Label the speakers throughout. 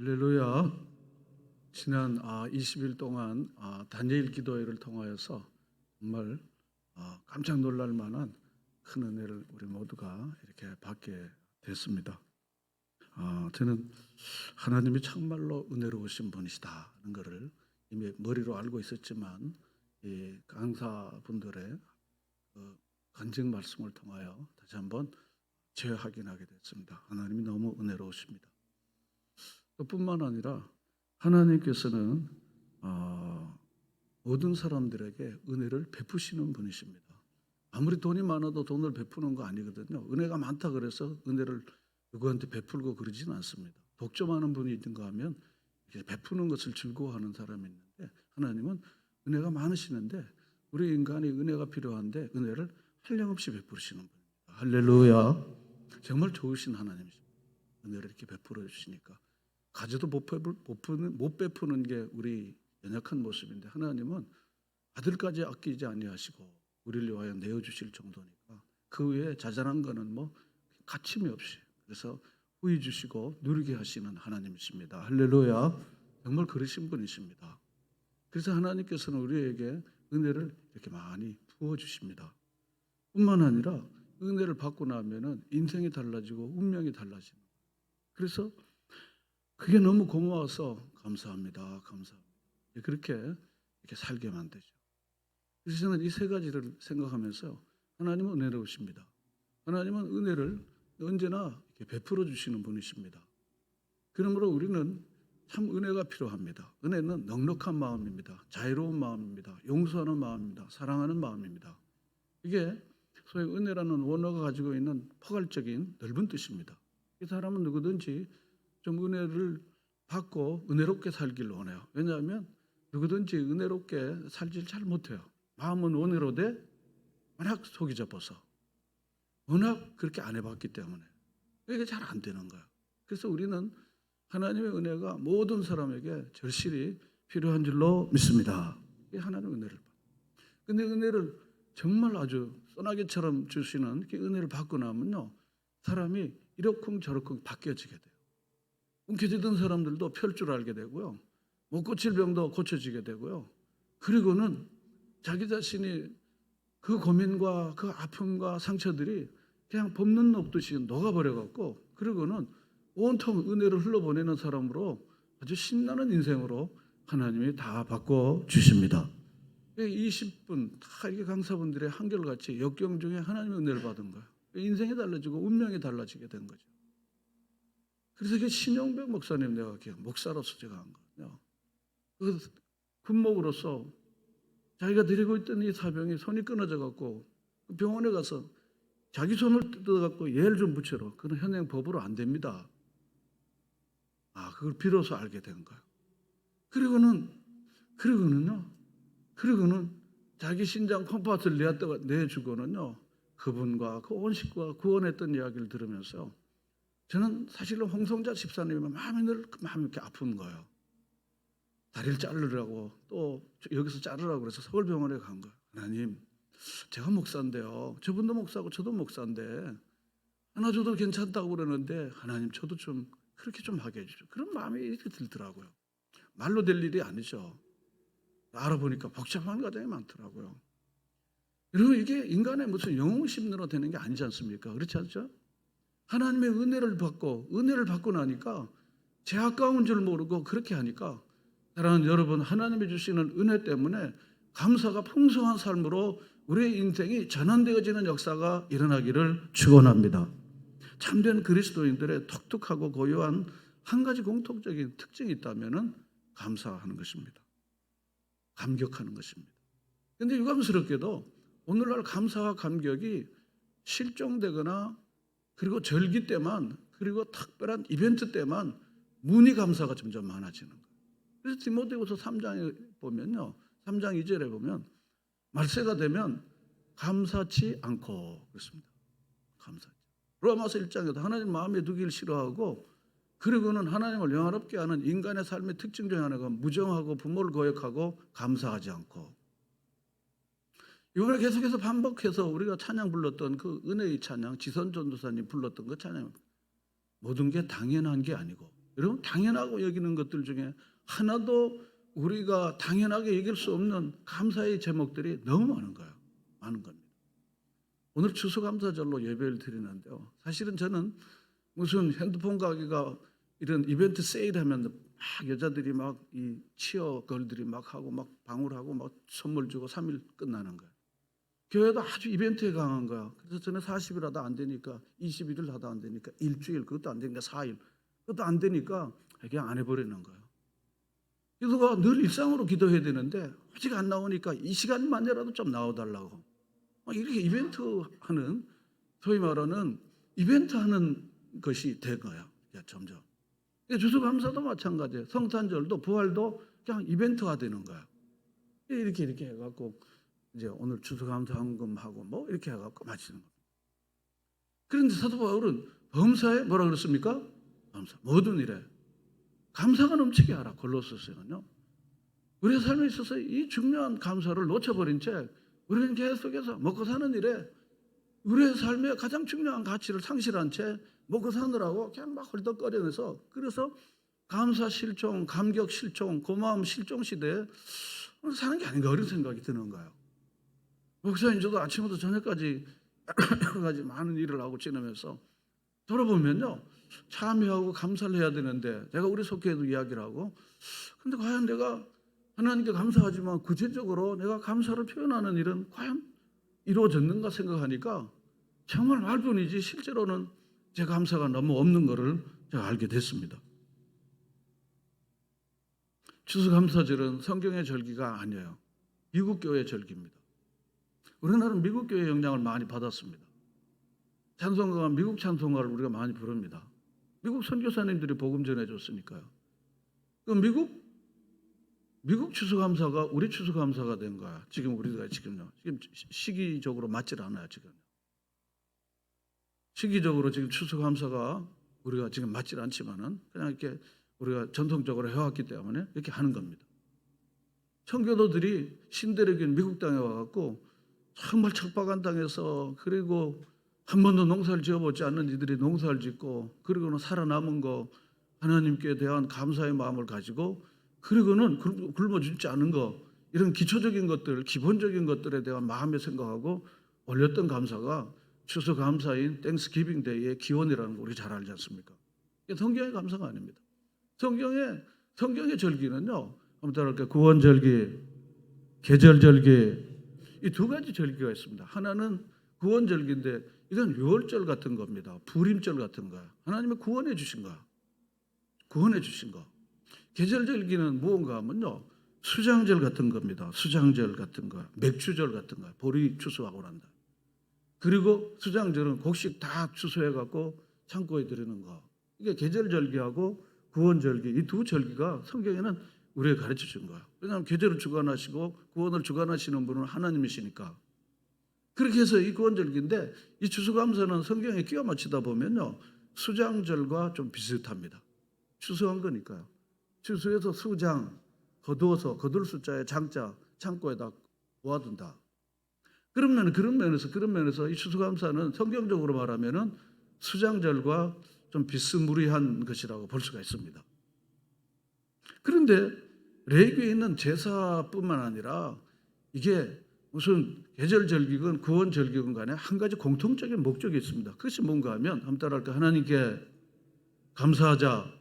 Speaker 1: 할렐루야. 지난 20일 동안 다니엘 기도회를 통하여서 정말 깜짝 놀랄 만한 큰 은혜를 우리 모두가 이렇게 받게 됐습니다. 저는 하나님이 정말로 은혜로우신 분이시다 하는 것을 이미 머리로 알고 있었지만 이 강사분들의 간증 말씀을 통하여 다시 한번 재확인하게 됐습니다. 하나님이 너무 은혜로우십니다. 뿐만 아니라 하나님께서는 모든 사람들에게 은혜를 베푸시는 분이십니다. 아무리 돈이 많아도 돈을 베푸는 거 아니거든요. 은혜가 많다 그래서 은혜를 누구한테 베풀고 그러지는 않습니다. 독점하는 분이 있는가 하면 베푸는 것을 즐거워하는 사람이 있는데, 하나님은 은혜가 많으시는데 우리 인간이 은혜가 필요한데 은혜를 한량없이 베푸시는 분입니다. 할렐루야. 정말 좋으신 하나님이십니다. 은혜를 이렇게 베풀어 주시니까 가져도 못 베푸는 게 우리 연약한 모습인데, 하나님은 아들까지 아끼지 아니하시고 우리를 위하여 내어주실 정도니까 그 외에 자잘한 거는 가침이 없이, 그래서 후히 주시고 누리게 하시는 하나님이십니다. 할렐루야. 정말 그러신 분이십니다. 그래서 하나님께서는 우리에게 은혜를 이렇게 많이 부어주십니다. 뿐만 아니라 은혜를 받고 나면은 인생이 달라지고 운명이 달라지는 거예요. 그래서 그게 너무 고마워서 감사합니다. 그렇게 이렇게 살게 만들죠. 그래서 저는 이 세 가지를 생각하면서 하나님은 은혜로우십니다. 하나님은 은혜를 언제나 이렇게 베풀어 주시는 분이십니다. 그러므로 우리는 참 은혜가 필요합니다. 은혜는 넉넉한 마음입니다. 자유로운 마음입니다. 용서하는 마음입니다. 사랑하는 마음입니다. 이게 소위 은혜라는 원어가 가지고 있는 포괄적인 넓은 뜻입니다. 이 사람은 누구든지 좀 은혜를 받고 은혜롭게 살기를 원해요. 왜냐하면 누구든지 은혜롭게 살질 잘 못해요. 마음은 원해로되 워낙 속이 좁아서, 워낙 그렇게 안 해봤기 때문에 이게 잘 안 되는 거예요. 그래서 우리는 하나님의 은혜가 모든 사람에게 절실히 필요한 줄로 믿습니다. 이게 하나님의 은혜를 받아요. 근데 은혜를 정말 아주 소나기처럼 주시는 그 은혜를 받고 나면요, 사람이 이러쿵저러쿵 바뀌어지게 돼요. 움켜쥐던 사람들도 펼 줄 알게 되고요, 못 고칠 병도 고쳐지게 되고요, 그리고는 자기 자신이 그 고민과 그 아픔과 상처들이 그냥 법는 녹듯이 녹아버려갖고, 그리고는 온통 은혜를 흘러보내는 사람으로 아주 신나는 인생으로 하나님이 다 바꿔주십니다. 20분 다 이게 강사분들의 한결같이 역경 중에 하나님의 은혜를 받은 거예요. 인생이 달라지고 운명이 달라지게 된 거죠. 그래서 이게 신용백 목사님, 내가 목사로서 제가 한 거예요. 그 군목으로서 자기가 드리고 있던 이 사병이 손이 끊어져 갖고 병원에 가서 자기 손을 뜯어 갖고 예를 좀 붙여라. 그건 현행 법으로 안 됩니다. 그걸 비로소 알게 된 거예요. 그리고는 자기 신장 콩팥을 내주고는요, 그분과 그 온 식구가 구원했던 이야기를 들으면서 저는 사실은 홍성자 집사님의 마음이 이렇게 아픈 거예요. 다리를 자르라고, 또 여기서 자르라고 그래서 서울병원에 간 거예요. 하나님, 제가 목사인데요, 저분도 목사고 저도 목사인데 하나 줘도 괜찮다고 그러는데 하나님, 저도 좀 그렇게 좀 하게 해주죠. 그런 마음이 이렇게 들더라고요. 말로 될 일이 아니죠. 알아보니까 복잡한 과정이 많더라고요. 여러분, 이게 인간의 무슨 영웅 심리로 되는 게 아니지 않습니까? 그렇지 않죠? 하나님의 은혜를 받고 나니까 제 아까운 줄 모르고 그렇게 하니까, 사랑하는 여러분, 하나님이 주시는 은혜 때문에 감사가 풍성한 삶으로 우리의 인생이 전환되어지는 역사가 일어나기를 축원합니다. 참된 그리스도인들의 독특하고 고유한 한 가지 공통적인 특징이 있다면 감사하는 것입니다. 감격하는 것입니다. 그런데 유감스럽게도 오늘날 감사와 감격이 실종되거나, 그리고 절기 때만, 그리고 특별한 이벤트 때만 문의 감사가 점점 많아지는 거예요. 그래서 디모데후서 3장에 보면요, 3장 2절에 보면 말세가 되면 감사치 않고 그렇습니다. 감사치. 로마서 1장에도 하나님 마음에 두기를 싫어하고, 그리고는 하나님을 영화롭게 하는 인간의 삶의 특징 중에 하나가 무정하고 부모를 거역하고 감사하지 않고. 이번에 계속해서 반복해서 우리가 찬양 불렀던 그 은혜의 찬양, 지선 전도사님 불렀던 그 찬양, 모든 게 당연한 게 아니고, 여러분, 당연하고 여기는 것들 중에 하나도 우리가 당연하게 여길 수 없는 감사의 제목들이 너무 많은 거예요. 많은 겁니다. 오늘 추수감사절로 예배를 드리는데요. 사실은 저는 무슨 핸드폰 가게가 이런 이벤트 세일하면 막 여자들이 막 이 치어 걸들이 막 하고 막 방울하고 막 선물 주고 3일 끝나는 거예요. 교회도 아주 이벤트에 강한 거야. 그래서 저는 40일 하다 안 되니까 21일 하다 안 되니까 일주일, 그것도 안 되니까 4일, 그것도 안 되니까 그냥 안 해버리는 거예요. 기도가 늘 일상으로 기도해야 되는데 아직 안 나오니까 이 시간만이라도 좀 나와달라고 이렇게 이벤트 하는, 소위 말하는 이벤트 하는 것이 된 거야. 점점. 추수감사도 마찬가지예요. 성탄절도 부활도 그냥 이벤트가 되는 거야. 이렇게 해갖고 이제 오늘 추수감사 헌금하고 뭐 이렇게 해갖고 마치는 거예요. 그런데 사도 바울은 범사에 뭐라 그랬습니까? 감사. 모든 일에 감사가 넘치게 하라. 골로새서는요. 우리의 삶에 있어서 이 중요한 감사를 놓쳐버린 채 우리는 계속해서 먹고 사는 일에 우리의 삶의 가장 중요한 가치를 상실한 채 먹고 사느라고 그냥 막 헐떡거리면서, 그래서 감사 실종, 감격 실종, 고마움 실종 시대에 사는 게 아닌가 이런 생각이 드는 거예요. 목사님, 저도 아침부터 저녁까지 여러 가지 많은 일을 하고 지내면서 돌아보면요, 참여하고 감사를 해야 되는데 제가 우리 속회에도 이야기를 하고, 근데 과연 내가 하나님께 감사하지만 구체적으로 내가 감사를 표현하는 일은 과연 이루어졌는가 생각하니까 정말 말뿐이지 실제로는 제 감사가 너무 없는 것을 제가 알게 됐습니다. 추수감사절은 성경의 절기가 아니에요. 미국 교회의 절기입니다. 우리나라는 미국 교회의 영향을 많이 받았습니다. 찬송가가 미국 찬송가를 우리가 많이 부릅니다. 미국 선교사님들이 복음 전해줬으니까요. 미국 추수감사가 우리 추수감사가 된 거야. 지금 우리가 지금 시기적으로 맞질 않아요. 지금 시기적으로 지금 추수감사가 우리가 지금 맞질 않지만은 그냥 이렇게 우리가 전통적으로 해왔기 때문에 이렇게 하는 겁니다. 청교도들이 신대륙인 미국 땅에 와갖고 정말 척박한 땅에서, 그리고 한 번도 농사를 지어보지 않는 이들이 농사를 짓고, 그리고는 살아남은 거 하나님께 대한 감사의 마음을 가지고, 그리고는 굶어 죽지 않은 거, 이런 기초적인 것들, 기본적인 것들에 대한 마음을 생각하고 올렸던 감사가 추수감사인 땡스기빙 데이의 기원이라는 거 우리 잘 알지 않습니까? 이게 성경의 감사가 아닙니다. 성경의 절기는요, 아무튼 구원절기, 계절절기, 이 두 가지 절기가 있습니다. 하나는 구원절기인데 이건 유월절 같은 겁니다. 부림절 같은 거야. 하나님이 구원해 주신 거야. 구원해 주신 거. 계절절기는 무언가 하면요, 수장절 같은 겁니다. 수장절 같은 거, 맥주절 같은 거, 보리 추수하고 난다. 그리고 수장절은 곡식 다 추수해갖고 창고에 들이는 거. 이게 계절절기하고 구원절기, 이 두 절기가 성경에는 우리에게 가르쳐 준 거야. 왜냐하면 계절을 주관하시고 구원을 주관하시는 분은 하나님이시니까. 그렇게 해서 이 구원절기인데, 이 추수감사는 성경에 끼워 맞추다 보면요, 수장절과 좀 비슷합니다. 추수한 거니까요. 추수해서 수장, 거두어서, 거둘 숫자에 장자, 창고에다 모아둔다. 그런 면에서 이 추수감사는 성경적으로 말하면은 수장절과 좀 비스무리한 것이라고 볼 수가 있습니다. 그런데 레위기에 있는 제사뿐만 아니라 이게 무슨 계절절기건 구원절기건 간에 한 가지 공통적인 목적이 있습니다. 그것이 뭔가 하면, 한번 따라할까? 하나님께 감사하자.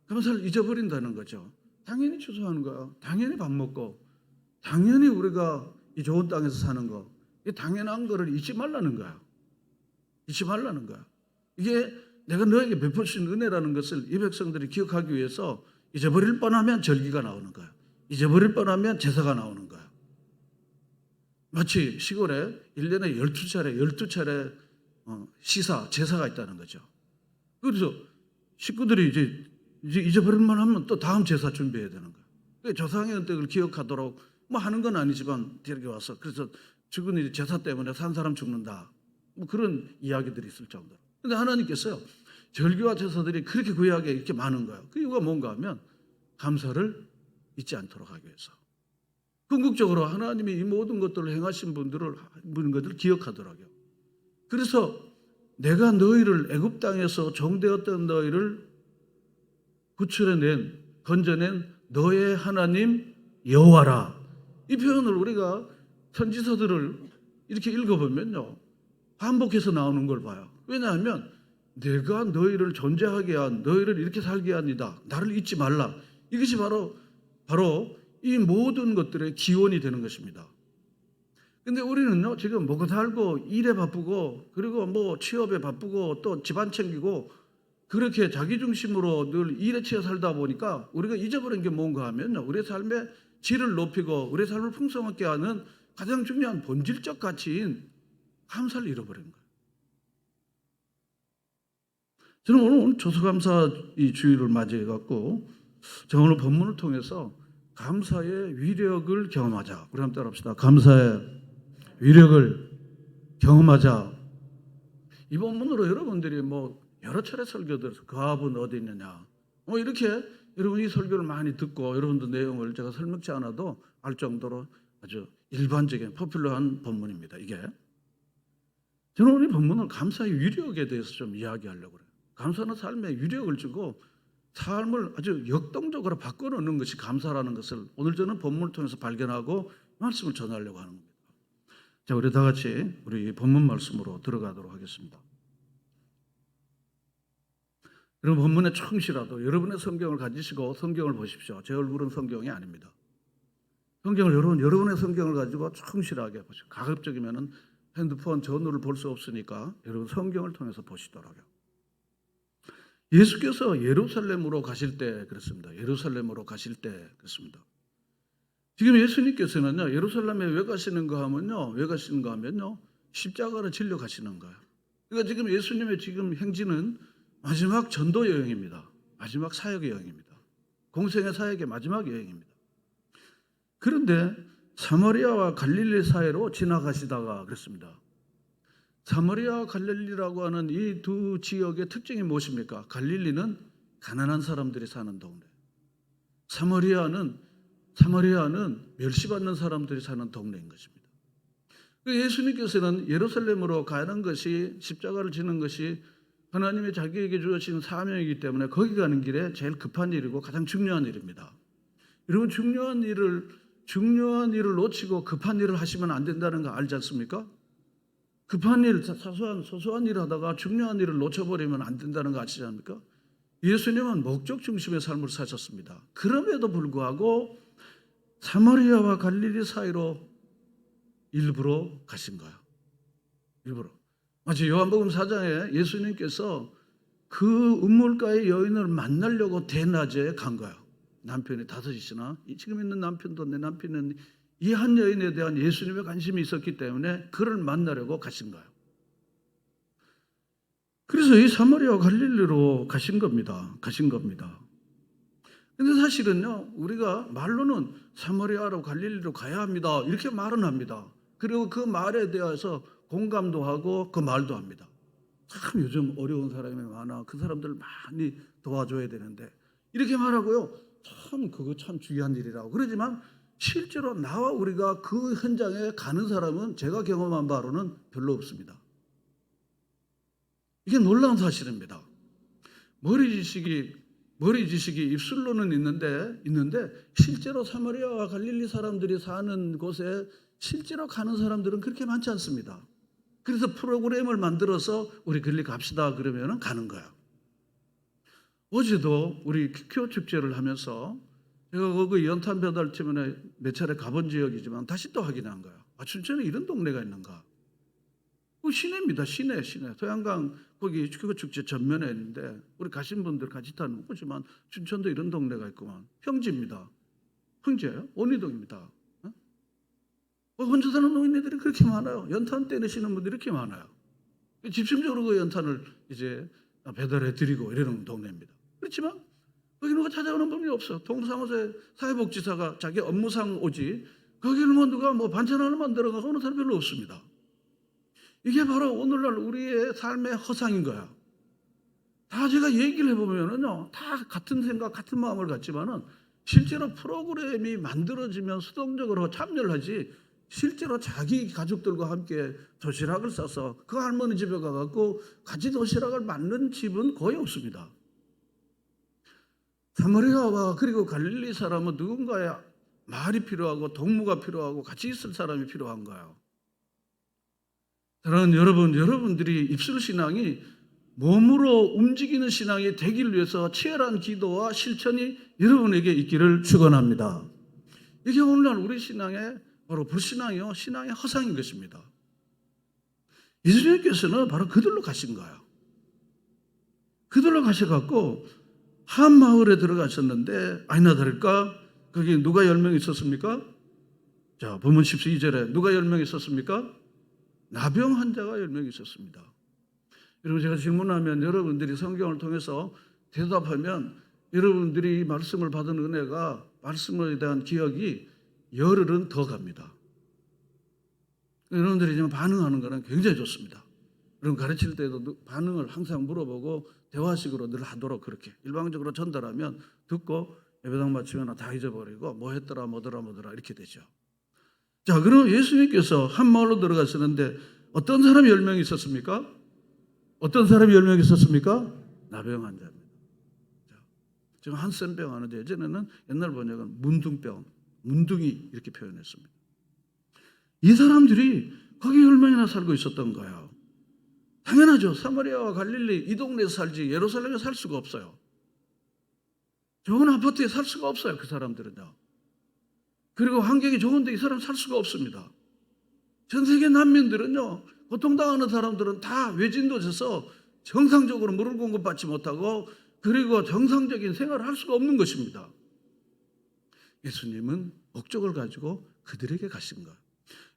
Speaker 1: 감사를 잊어버린다는 거죠. 당연히 추수하는 거야. 당연히 밥 먹고, 당연히 우리가 이 좋은 땅에서 사는 거, 이 당연한 거를 잊지 말라는 거야. 잊지 말라는 거야. 이게 내가 너에게 베푸신 은혜라는 것을 이 백성들이 기억하기 위해서 잊어버릴 뻔하면 절기가 나오는 거야. 잊어버릴 뻔하면 제사가 나오는 거야. 마치 시골에 1년에 12차례 시사, 제사가 있다는 거죠. 그래서 식구들이 이제 잊어버릴만 하면 또 다음 제사 준비해야 되는 거야. 조상의 은택을 기억하도록 뭐 하는 건 아니지만 이렇게 와서, 그래서 죽은 제사 때문에 산 사람 죽는다, 뭐 그런 이야기들이 있을 정도로. 근데 하나님께서요, 절기와 제사들이 그렇게 구약에 이렇게 많은 거예요. 그 이유가 뭔가 하면 감사를 잊지 않도록 하기 위해서. 궁극적으로 하나님이 이 모든 것들을 행하신 모든 것들을 기억하더라고요. 그래서 내가 너희를 애굽 땅에서 종되었던 너희를 건져낸 너의 하나님 여호와라. 이 표현을 우리가 선지서들을 이렇게 읽어보면요, 반복해서 나오는 걸 봐요. 왜냐하면 내가 너희를 존재하게 한, 너희를 이렇게 살게 합니다. 나를 잊지 말라. 이것이 바로 이 모든 것들의 기원이 되는 것입니다. 근데 우리는요, 지금 먹고 살고 일에 바쁘고, 그리고 뭐 취업에 바쁘고, 또 집안 챙기고, 그렇게 자기중심으로 늘 일에 치여 살다 보니까 우리가 잊어버린 게 뭔가 하면요, 우리의 삶의 질을 높이고 우리의 삶을 풍성하게 하는 가장 중요한 본질적 가치인 감사를 잃어버린 거예요. 저는 오늘 조수감사 이 주일을 맞이해 갖고 제가 오늘 본문을 통해서 감사의 위력을 경험하자. 우리 한번 따라합시다. 감사의 위력을 경험하자. 이 본문으로 여러분들이 뭐 여러 차례 설교들에서 그 압은 어디 있느냐, 뭐 이렇게 여러분이 설교를 많이 듣고 여러분도 내용을 제가 설명치 않아도 알 정도로 아주 일반적인 포퓰러한 본문입니다. 이게 저는 오늘 이 본문을 감사의 위력에 대해서 좀 이야기하려고 그래요. 감사는 삶의 위력을 주고 삶을 아주 역동적으로 바꿔놓는 것이 감사라는 것을 오늘 저는 본문을 통해서 발견하고 말씀을 전하려고 하는 겁니다. 자, 우리 다 같이 우리 본문 말씀으로 들어가도록 하겠습니다. 여러분, 본문에 충실하도 여러분의 성경을 가지시고 성경을 보십시오. 제 얼굴은 성경이 아닙니다. 성경을 여러분의 성경을 가지고 충실하게 보십시오. 가급적이면 핸드폰 전후를 볼 수 없으니까 여러분 성경을 통해서 보시더라고요. 예수께서 예루살렘으로 가실 때 그랬습니다. 예루살렘으로 가실 때 그랬습니다. 지금 예수님께서는요, 예루살렘에 왜 가시는가 하면요, 십자가를 질려 가시는 거예요. 그러니까 지금 예수님의 지금 행진은 마지막 전도 여행입니다. 마지막 사역의 여행입니다. 공생의 사역의 마지막 여행입니다. 그런데 사마리아와 갈릴리 사이로 지나가시다가 그랬습니다. 사마리아와 갈릴리라고 하는 이 두 지역의 특징이 무엇입니까? 갈릴리는 가난한 사람들이 사는 동네, 사마리아는 멸시받는 사람들이 사는 동네인 것입니다. 예수님께서는 예루살렘으로 가는 것이, 십자가를 지는 것이 하나님이 자기에게 주어진 사명이기 때문에 거기 가는 길에 제일 급한 일이고 가장 중요한 일입니다. 여러분, 중요한 일을 놓치고 급한 일을 하시면 안 된다는 거 알지 않습니까? 급한 일, 소소한 일을 하다가 중요한 일을 놓쳐버리면 안 된다는 거 아시지 않습니까? 예수님은 목적 중심의 삶을 사셨습니다. 그럼에도 불구하고 사마리아와 갈릴리 사이로 일부러 가신 거예요. 일부러. 마치 요한복음 4장에 예수님께서 그 우물가의 여인을 만나려고 대낮에 간 거예요. 남편이 5이시나 지금 있는 남편도 내 남편은 이 한 여인에 대한 예수님의 관심이 있었기 때문에 그를 만나려고 가신 거예요. 그래서 이 사마리아 갈릴리로 가신 겁니다. 근데 사실은요, 우리가 말로는 사마리아로 갈릴리로 가야 합니다, 이렇게 말은 합니다. 그리고 그 말에 대해서 공감도 하고 그 말도 합니다. 참 요즘 어려운 사람이 많아, 그 사람들 많이 도와줘야 되는데 이렇게 말하고요, 그거 참 중요한 일이라고 그러지만 실제로 나와 우리가 그 현장에 가는 사람은 제가 경험한 바로는 별로 없습니다. 이게 놀라운 사실입니다. 머리 지식이 입술로는 있는데 실제로 사마리아와 갈릴리 사람들이 사는 곳에 실제로 가는 사람들은 그렇게 많지 않습니다. 그래서 프로그램을 만들어서 우리 갈릴리 갑시다 그러면 가는 거예요. 어제도 우리 퀴큐 축제를 하면서 제가 거기 연탄 배달 때문에 몇 차례 가본 지역이지만 다시 또 확인한 거예요. 춘천에 이런 동네가 있는가? 시내입니다. 시내. 소양강 거기 퀴큐 축제 전면에 있는데 우리 가신 분들 같이 타는 거지만 춘천도 이런 동네가 있구만. 평지입니다. 평지예요. 원희동입니다. 혼자 사는 노인네들이 그렇게 많아요. 연탄 떼내시는 분들이 이렇게 많아요. 집중적으로 그 연탄을 이제 배달해 드리고 이러는 동네입니다. 그렇지만 거기 누가 찾아오는 분이 없어. 동사무소에 사회복지사가 자기 업무상 오지 거기를 뭐 누가 뭐 반찬 하나 만들어가서 오는 사람 별로 없습니다. 이게 바로 오늘날 우리의 삶의 허상인 거야. 다 제가 얘기를 해보면은요, 다 같은 생각, 같은 마음을 갖지만은 실제로 프로그램이 만들어지면 수동적으로 참여를 하지 실제로 자기 가족들과 함께 도시락을 싸서 그 할머니 집에 가갖고 같이 도시락을 만든 집은 거의 없습니다. 사마리아와 그리고 갈릴리 사람은 누군가의 말이 필요하고 동무가 필요하고 같이 있을 사람이 필요한 거예요. 사랑하는 여러분, 여러분들이 입술 신앙이 몸으로 움직이는 신앙이 되기 위해서 치열한 기도와 실천이 여러분에게 있기를 축원합니다. 이게 오늘날 우리 신앙의 바로 불신앙이요, 신앙의 허상인 것입니다. 예수님께서는 바로 그들로 가신 거예요. 그들로 가셔갖고 한 마을에 들어가셨는데 아니나 다를까 거기 누가 10명 있었습니까? 자, 본문 12절에 누가 10명 있었습니까? 나병 환자가 10명 있었습니다. 여러분, 제가 질문하면 여러분들이 성경을 통해서 대답하면 여러분들이 말씀을 받은 은혜가, 말씀에 대한 기억이 열흘은 더 갑니다. 여러분들이 지금 반응하는 거는 굉장히 좋습니다. 여러분 가르칠 때도 반응을 항상 물어보고 대화식으로 늘 하도록 그렇게 일방적으로 전달하면 듣고 예배당 마치면 다 잊어버리고 뭐 했더라 뭐더라 이렇게 되죠. 자, 그럼 예수님께서 한 마을로 들어가시는데 어떤 사람이 10명이 있었습니까? 어떤 사람이 10명이 있었습니까? 나병 환자입니다. 자, 지금 한센병 하는데 예전에는 옛날 번역은 문둥병, 문둥이 이렇게 표현했습니다. 이 사람들이 거기 10명이나 살고 있었던 거예요. 당연하죠. 사마리아와 갈릴리 이 동네에서 살지 예루살렘에 살 수가 없어요. 좋은 아파트에 살 수가 없어요. 그 사람들은요. 그리고 환경이 좋은데 이 사람 살 수가 없습니다. 전 세계 난민들은요, 고통당하는 사람들은 다 외진도에서 정상적으로 물을 공급받지 못하고 그리고 정상적인 생활을 할 수가 없는 것입니다. 예수님은 목적을 가지고 그들에게 가신 거예요.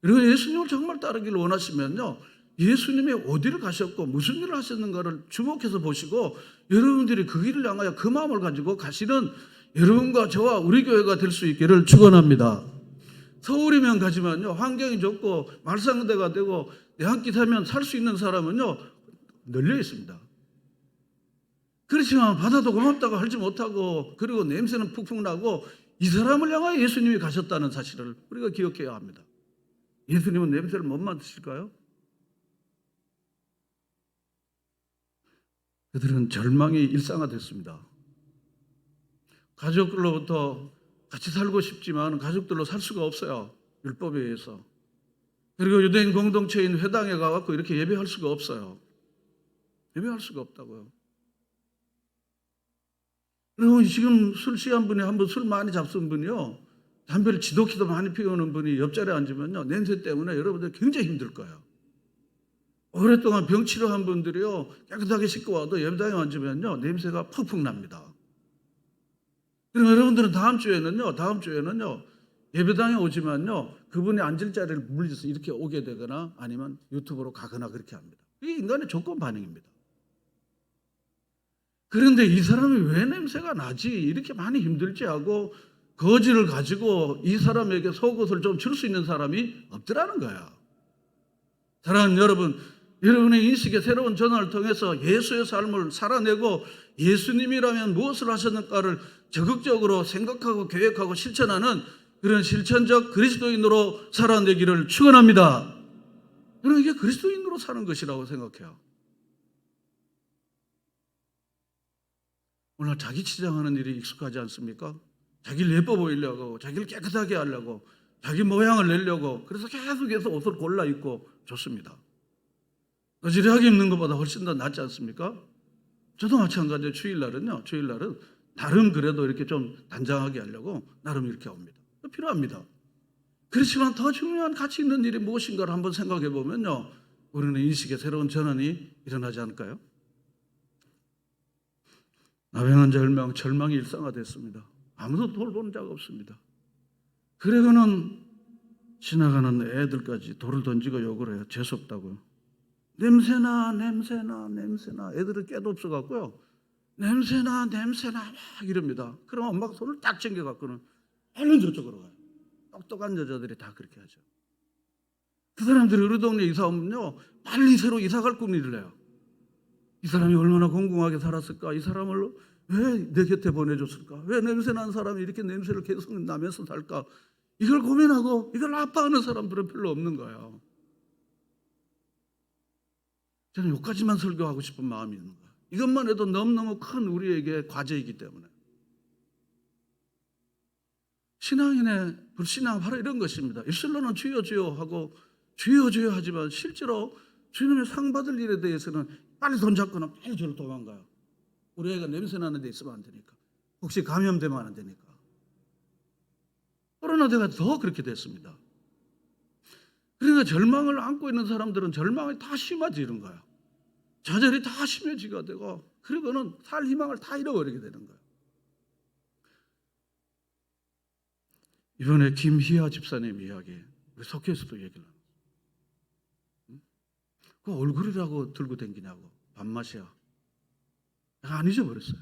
Speaker 1: 그리고 예수님을 정말 따르기를 원하시면요, 예수님이 어디를 가셨고 무슨 일을 하셨는가를 주목해서 보시고 여러분들이 그 길을 향하여 그 마음을 가지고 가시는 여러분과 저와 우리 교회가 될 수 있기를 축원합니다. 서울이면 가지만요, 환경이 좋고 말상대가 되고 내 한 끼 살면 살 수 있는 사람은요 널려 있습니다. 그렇지만 받아도 고맙다고 하지 못하고 그리고 냄새는 푹푹 나고 이 사람을 향하여 예수님이 가셨다는 사실을 우리가 기억해야 합니다. 예수님은 냄새를 못 맡으실까요? 그들은 절망이 일상화됐습니다. 가족들로부터 같이 살고 싶지만 가족들로 살 수가 없어요. 율법에 의해서. 그리고 유대인 공동체인 회당에 가서 이렇게 예배할 수가 없어요. 예배할 수가 없다고요. 그리고 지금 술 취한 분이 한번 술 많이 잡순 분이요, 담배를 지독히도 많이 피우는 분이 옆자리에 앉으면요 냄새 때문에 여러분들 굉장히 힘들 거예요. 오랫동안 병 치료한 분들이요 깨끗하게 씻고 와도 예배당에 앉으면요 냄새가 푹푹 납니다. 그럼 여러분들은 다음 주에는요 예배당에 오지만요 그분이 앉을 자리를 물려서 이렇게 오게 되거나 아니면 유튜브로 가거나 그렇게 합니다. 이게 인간의 조건 반응입니다. 그런데 이 사람이 왜 냄새가 나지 이렇게 많이 힘들지 하고 거지를 가지고 이 사람에게 속옷을 좀 줄 수 있는 사람이 없더라는 거야. 사랑하는 여러분, 여러분의 인식의 새로운 전환을 통해서 예수의 삶을 살아내고 예수님이라면 무엇을 하셨는가를 적극적으로 생각하고 계획하고 실천하는 그런 실천적 그리스도인으로 살아내기를 축원합니다. 저는 이게 그리스도인으로 사는 것이라고 생각해요. 오늘 자기 치장하는 일이 익숙하지 않습니까? 자기를 예뻐 보이려고, 자기를 깨끗하게 하려고, 자기 모양을 내려고 그래서 계속해서 옷을 골라 입고 좋습니다. 어지러하게 입는 것보다 훨씬 더 낫지 않습니까? 저도 마찬가지예요. 주일날은 나름 그래도 이렇게 좀 단장하게 하려고 나름 이렇게 옵니다. 필요합니다. 그렇지만 더 중요한 가치 있는 일이 무엇인가를 한번 생각해 보면요 우리는 인식의 새로운 전환이 일어나지 않을까요? 나병 환자 절망이 일상화됐습니다. 아무도 돌보는 자가 없습니다. 그래서는 지나가는 애들까지 돌을 던지고 욕을 해요. 재수없다고요. 냄새나 애들은 깨도 없어갖고요 냄새나 막 이럽니다. 그럼 엄마가 손을 딱 챙겨갖고는 얼른 저쪽으로 가요. 똑똑한 여자들이 다 그렇게 하죠. 그 사람들이 우리 동네 이사 오면요 빨리 새로 이사 갈 꿈을 해요. 이 사람이 얼마나 공공하게 살았을까? 이 사람을 왜 내 곁에 보내줬을까? 왜 냄새난 사람이 이렇게 냄새를 계속 나면서 살까? 이걸 고민하고 이걸 아파하는 사람들은 별로 없는 거예요. 저는 여기까지만 설교하고 싶은 마음이 있는 거예요. 이것만 해도 너무너무 큰 우리에게 과제이기 때문에. 신앙인의 불신앙 바로 이런 것입니다. 입술로는 주여 주여 하고 주여 주여 하지만 실제로 주님의 상 받을 일에 대해서는 빨리 돈 잡거나 빨리 저를 도망가요. 우리 애가 냄새 나는 데 있으면 안 되니까. 혹시 감염되면 안 되니까. 코로나 때가 더 그렇게 됐습니다. 그러니까 절망을 안고 있는 사람들은 절망이 다 심해지는 거예요. 좌절이 다 심해지게 되고 그리고는 살 희망을 다 잃어버리게 되는 거예요. 이번에 김희아 집사님 이야기 우리 석회에서도 얘기를 합니다. 그 얼굴이라고 들고 다니냐고. 밥맛이야. 내가 안 잊어버렸어요.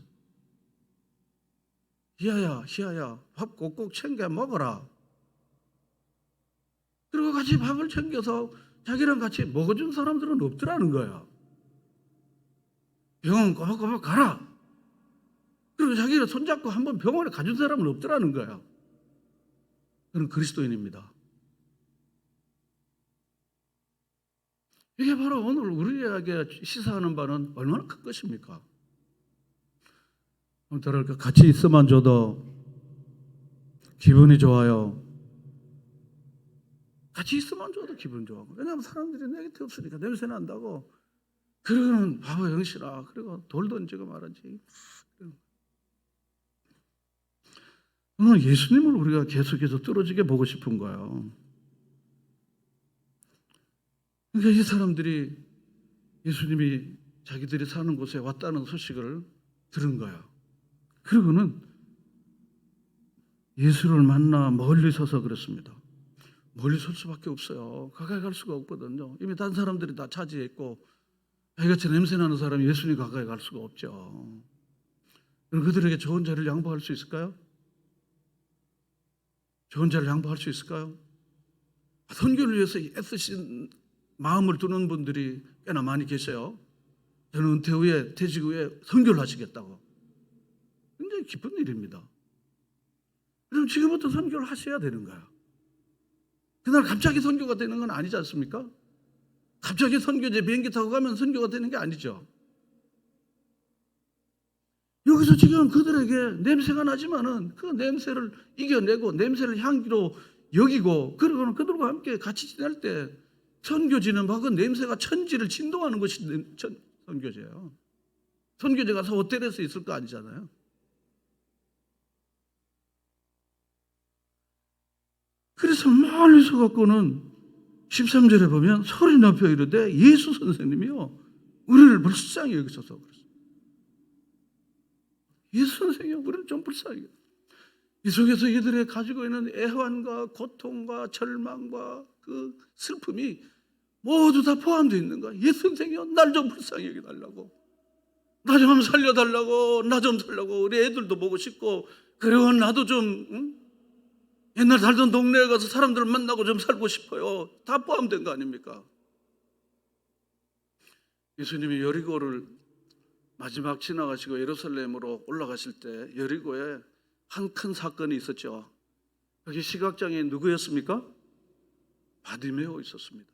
Speaker 1: 희아야 밥 꼭꼭 챙겨 먹어라. 그리고 같이 밥을 챙겨서 자기랑 같이 먹어준 사람들은 없더라는 거야. 병원 꼬박꼬박 가라. 그리고 자기가 손잡고 한번 병원에 가준 사람은 없더라는 거야. 그는 그리스도인입니다. 이게 바로 오늘 우리에게 시사하는 바는 얼마나 큰 것입니까? 오늘따라 같이 있어만 줘도 기분이 좋아요. 같이 있어만 줘도 기분 좋아하고. 왜냐하면 사람들이 내게 없으니까 냄새 난다고. 그러고는 바보 영실아. 그리고 돌 던지고 말하지. 오늘 예수님을 우리가 계속해서 뚫어지게 보고 싶은 거예요. 그러니까 이 사람들이 예수님이 자기들이 사는 곳에 왔다는 소식을 들은 거예요. 그리고는 예수를 만나 멀리 서서 그랬습니다. 멀리 설 수밖에 없어요. 가까이 갈 수가 없거든요. 이미 다른 사람들이 다 차지했고 이같이 냄새나는 사람이 예수님 가까이 갈 수가 없죠. 그럼 그들에게 좋은 자리를 양보할 수 있을까요? 좋은 자리를 양보할 수 있을까요? 선교를 위해서 애쓰신 마음을 두는 분들이 꽤나 많이 계세요. 저는 은퇴 후에 퇴직 후에 선교를 하시겠다고. 굉장히 기쁜 일입니다. 그럼 지금부터 선교를 하셔야 되는 거예요. 그날 갑자기 선교가 되는 건 아니지 않습니까? 갑자기 선교제 비행기 타고 가면 선교가 되는 게 아니죠. 여기서 지금 그들에게 냄새가 나지만은 그 냄새를 이겨내고 냄새를 향기로 여기고 그러고는 그들과 함께 같이 지낼 때 선교지는 막 그 냄새가 천지를 진동하는 것이 선교제예요. 선교제 가서 호텔에서 있을 거 아니잖아요. 그래서 멀리서 갖고는 13절에 보면 소리 높여 이르되 예수 선생님이요 우리를 불쌍히 여기셔서 그랬어요. 예수 선생님 우리를 좀 불쌍히. 이 속에서 이들이 가지고 있는 애환과 고통과 절망과 그 슬픔이 모두 다 포함되어 있는 거야. 예수 선생님이요 날 좀 불쌍히 여기달라고. 나 좀 살려달라고. 나 좀 살라고. 우리 애들도 보고 싶고 그리고 나도 좀 옛날 살던 동네에 가서 사람들을 만나고 좀 살고 싶어요. 다 포함된 거 아닙니까? 예수님이 여리고를 마지막 지나가시고 예루살렘으로 올라가실 때 여리고에 한 큰 사건이 있었죠. 여기 시각장애인 누구였습니까? 바디메오 있었습니다.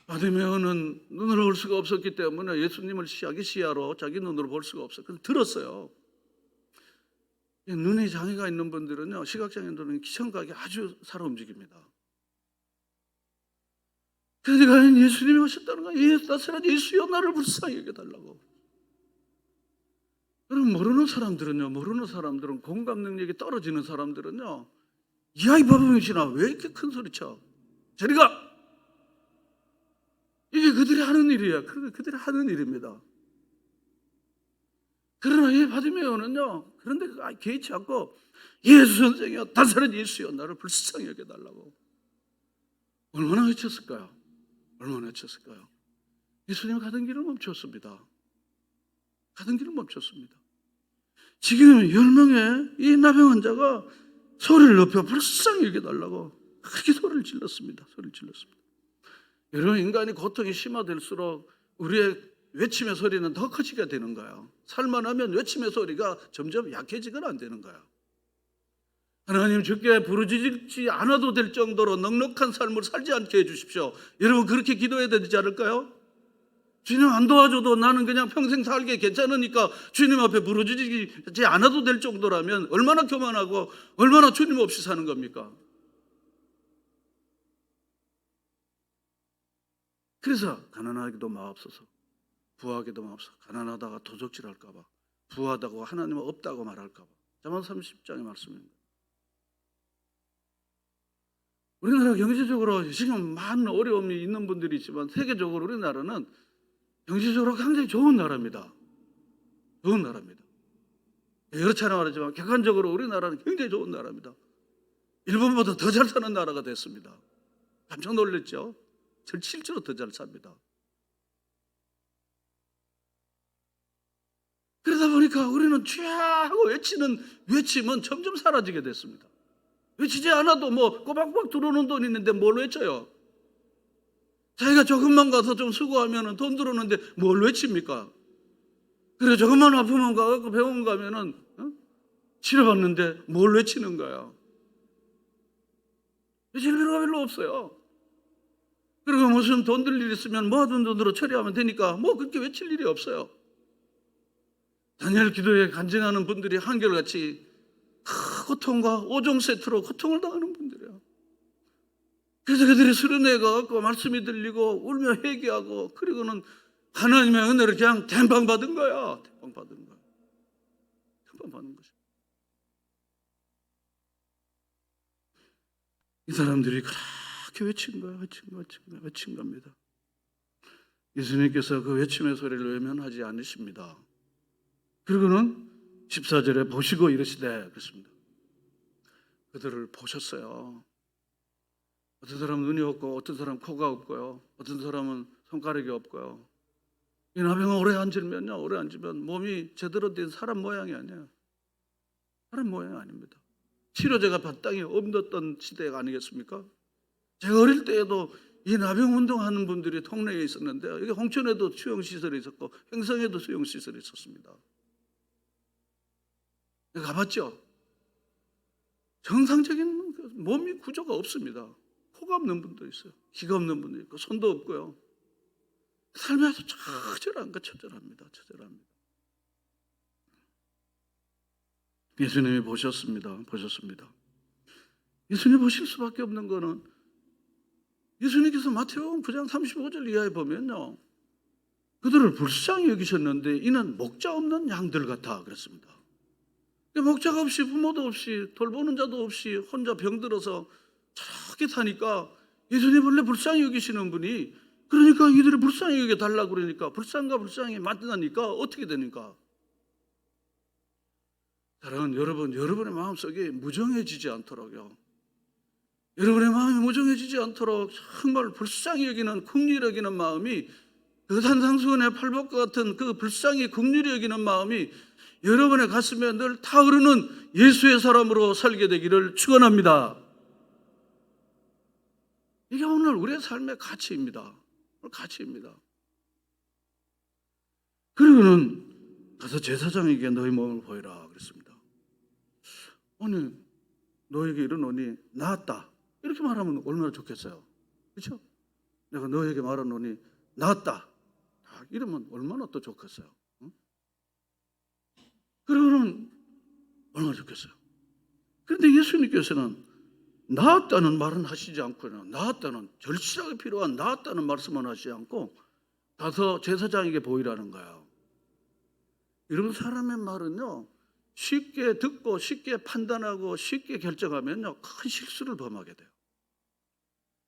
Speaker 1: 바디메오는 눈으로 볼 수가 없었기 때문에 예수님을 자기 시야로 자기 눈으로 볼 수가 없어요. 그래서 들었어요. 눈에 장애가 있는 분들은요, 시각장애인들은 기청각이 아주 살아 움직입니다. 그러니까 예수님이 오셨다는 거야. 나사렛 예수여 나를 불쌍히 여겨달라고. 그럼 모르는 사람들은 공감 능력이 떨어지는 사람들은요, 야 이 바보명신아 왜 이렇게 큰 소리 쳐? 저리 가! 이게 그들이 하는 일이에요. 그들이 하는 일입니다. 그러나 이 바디메오는요, 그런데 개의치 않고 예수 선생이여 나사렛 예수여 나를 불쌍히 여겨달라고. 얼마나 외쳤을까요? 얼마나 외쳤을까요? 예수님 가던 길을 멈췄습니다. 가던 길을 멈췄습니다. 지금 10명의 이 나병 환자가 소리를 높여 불쌍히 여겨달라고 그렇게 소리를 질렀습니다. 여러분, 인간이 고통이 심화될수록 우리의 외침의 소리는 더 커지게 되는 거예요. 살만하면 외침의 소리가 점점 약해지거나 안 되는 거예요. 하나님 주께 부르짖지 않아도 될 정도로 넉넉한 삶을 살지 않게 해주십시오. 여러분 그렇게 기도해야 되지 않을까요? 주님 안 도와줘도 나는 그냥 평생 살게 괜찮으니까 주님 앞에 부르짖지 않아도 될 정도라면 얼마나 교만하고 얼마나 주님 없이 사는 겁니까? 그래서 가난하기도 마옵소서, 부하기도 마옵소서. 가난하다가 도적질할까 봐, 부하다고 하나님은 없다고 말할까 봐. 잠언 30장의 말씀입니다. 우리나라 경제적으로 지금 많은 어려움이 있는 분들이 있지만 세계적으로 우리나라는 경제적으로 굉장히 좋은 나라입니다. 좋은 나라입니다. 여러 차례 말하지만 객관적으로 우리나라는 굉장히 좋은 나라입니다. 일본보다 더 잘 사는 나라가 됐습니다. 깜짝 놀랐죠? 실제로 더 잘 삽니다. 그러다 보니까 우리는 주야 하고 외치는 외침은 점점 사라지게 됐습니다. 외치지 않아도 뭐 꼬박꼬박 들어오는 돈이 있는데 뭘 외쳐요? 자기가 조금만 가서 좀 수고하면 돈 들어오는데 뭘 외칩니까? 그래 조금만 아프면 가서 병원 가면은 치료받는데 뭘 외치는 거야? 외칠 필요가 별로 없어요. 그리고 무슨 돈 들 일 있으면 모아둔 돈으로 처리하면 되니까 뭐 그렇게 외칠 일이 없어요. 다니엘 기도에 간증하는 분들이 한결같이 고통과 5종 세트로 고통을 당하는 분들이에요. 그래서 그들이 수련회에 가서 말씀이 들리고 울며 회개하고 그리고는 하나님의 은혜를 그냥 댐빵 받은 거야. 댐빵 받은 거야. 댐빵 받은 거죠. 이 사람들이 그렇게 외친 거야. 외친 겁니다. 예수님께서 그 외침의 소리를 외면하지 않으십니다. 그리고는 14절에 보시고 이러시되 그렇습니다. 그들을 보셨어요. 어떤 사람은 눈이 없고 어떤 사람은 코가 없고요. 어떤 사람은 손가락이 없고요. 이 나병은 오래 앉으면 몸이 제대로 된 사람 모양이 아니에요. 사람 모양이 아닙니다. 치료제가 마땅히 없었던 시대가 아니겠습니까? 제가 어릴 때에도 이 나병 운동하는 분들이 동네에 있었는데요. 여기 홍천에도 수용시설이 있었고 횡성에도 수용시설이 있었습니다. 가봤죠? 정상적인 몸이 구조가 없습니다. 코가 없는 분도 있어요. 귀가 없는 분도 있고 손도 없고요. 삶이 아주 처절합니다. 예수님이 보셨습니다. 예수님이 보실 수밖에 없는 거는 예수님께서 마태복음 9장 35절 이하에 보면요. 그들을 불쌍히 여기셨는데 이는 목자 없는 양들 같아 그랬습니다. 목자가 없이 부모도 없이 돌보는 자도 없이 혼자 병들어서 저렇게 사니까 예수님 원래 불쌍히 여기시는 분이 그러니까 이들을 불쌍히 여겨달라고 그러니까 불쌍과 불쌍히 만나니까 어떻게 되니까 사랑하는 여러분, 여러분의 마음속에 무정해지지 않도록요. 여러분의 마음이 무정해지지 않도록 정말 불쌍히 여기는 긍휼히 여기는 마음이 그 산상수훈의 팔복과 같은 그 불쌍히 긍휼히 여기는 마음이 여러분의 가슴에 늘 타오르는 예수의 사람으로 살게 되기를 축원합니다. 이게 오늘 우리의 삶의 가치입니다. 그리고는 가서 제사장에게 너희 몸을 보이라 그랬습니다. 아니 너에게 이르노니 나았다 이렇게 말하면 얼마나 좋겠어요. 그렇죠? 내가 너에게 말하노니 나았다 이러면 얼마나 또 좋겠어요. 그러고는 얼마나 좋겠어요. 그런데 예수님께서는 나았다는 말은 하시지 않고요. 나았다는 절실하게 필요한 나았다는 말씀은 하시지 않고 가서 제사장에게 보이라는 거예요. 여러분 사람의 말은요. 쉽게 듣고 쉽게 판단하고 쉽게 결정하면요. 큰 실수를 범하게 돼요.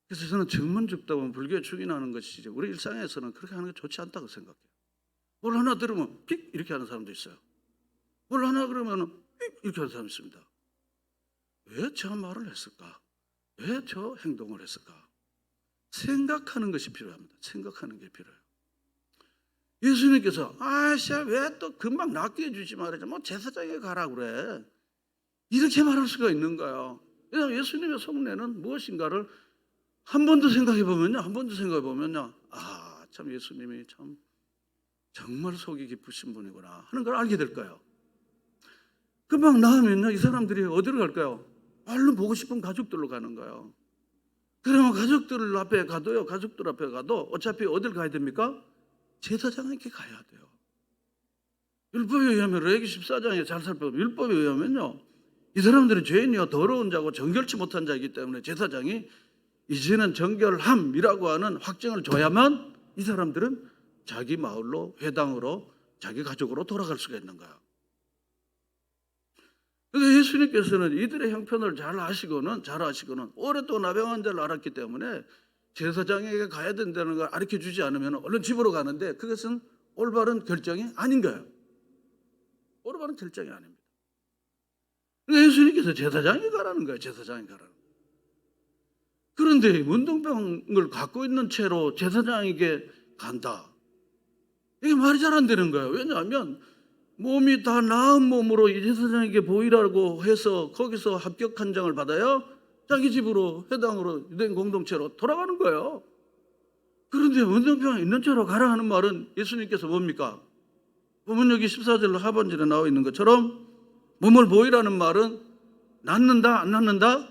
Speaker 1: 그래서 저는 정문죽답은 불교에 죽인하는 것이지 우리 일상에서는 그렇게 하는 게 좋지 않다고 생각해요. 뭘 하나 들으면 픽 이렇게 하는 사람도 있어요. 뭘 하나 그러면 픽 이렇게 하는 사람이 있습니다. 왜 저 말을 했을까? 왜 저 행동을 했을까? 생각하는 것이 필요합니다. 생각하는 게 필요해요. 예수님께서 왜 또 금방 낫게 해주지 말아야지 뭐 제사장에 가라 그래 이렇게 말할 수가 있는 거예요. 왜냐하면 예수님의 속내는 무엇인가를 한 번 더 생각해 보면요 참 예수님이 참 정말 속이 깊으신 분이구나 하는 걸 알게 될 거예요. 금방 나으면요 이 사람들이 어디로 갈까요? 얼른 보고 싶은 가족들로 가는 거예요. 그러면 가족들 앞에 가도 어차피 어딜 가야 됩니까? 제사장에게 가야 돼요. 율법에 의하면 레위기 14장에 잘 살펴보면 율법에 의하면요, 이 사람들은 죄인이요 더러운 자고 정결치 못한 자이기 때문에 제사장이 이제는 정결함이라고 하는 확증을 줘야만 이 사람들은 자기 마을로, 회당으로, 자기 가족으로 돌아갈 수가 있는 거야. 그러니까 예수님께서는 이들의 형편을 잘 아시고는 오랫동안 나병한 자를 알았기 때문에 제사장에게 가야 된다는 걸 가르쳐 주지 않으면 얼른 집으로 가는데 그것은 올바른 결정이 아닌 거예요. 올바른 결정이 아닙니다. 그러니까 예수님께서 제사장에 가라는 거예요. 제사장에 가라는 거예요. 그런데 문둥병을 갖고 있는 채로 제사장에게 간다. 이게 말이 잘 안 되는 거예요. 왜냐하면 몸이 다 나은 몸으로 이 제사장에게 보이라고 해서 거기서 합격 한장을 받아야 자기 집으로, 회당으로, 유대인 공동체로 돌아가는 거예요. 그런데 문둥병이 있는 채로 가라 하는 말은 예수님께서 뭡니까? 보면 여기 14절 하반절에 나와 있는 것처럼 몸을 보이라는 말은 낫는다, 안 낫는다?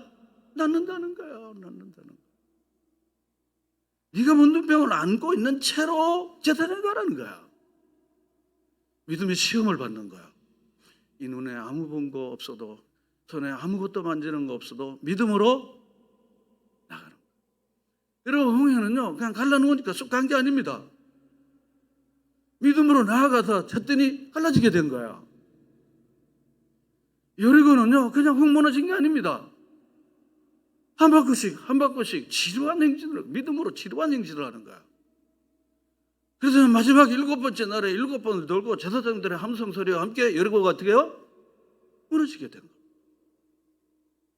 Speaker 1: 낫는다는 거예요. 낫는다는 거예요. 네가 문둥병을 안고 있는 채로 제사장에 가라는 거야. 믿음의 시험을 받는 거야. 이 눈에 아무 본 거 없어도, 손에 아무것도 만지는 거 없어도 믿음으로 나가는 거야. 여러분, 홍해는요 그냥 갈라놓으니까 쑥 간 게 아닙니다. 믿음으로 나아가서 쳤더니 갈라지게 된 거야. 여리고는요 그냥 흙 무너진 게 아닙니다. 한 바퀴씩 지루한 행진을, 믿음으로 지루한 행진을 하는 거야. 그래서 마지막 7번째 날에 7번을 돌고 제사장들의 함성 소리와 함께 여리고가 어떻게 해요? 무너지게 된 거예요.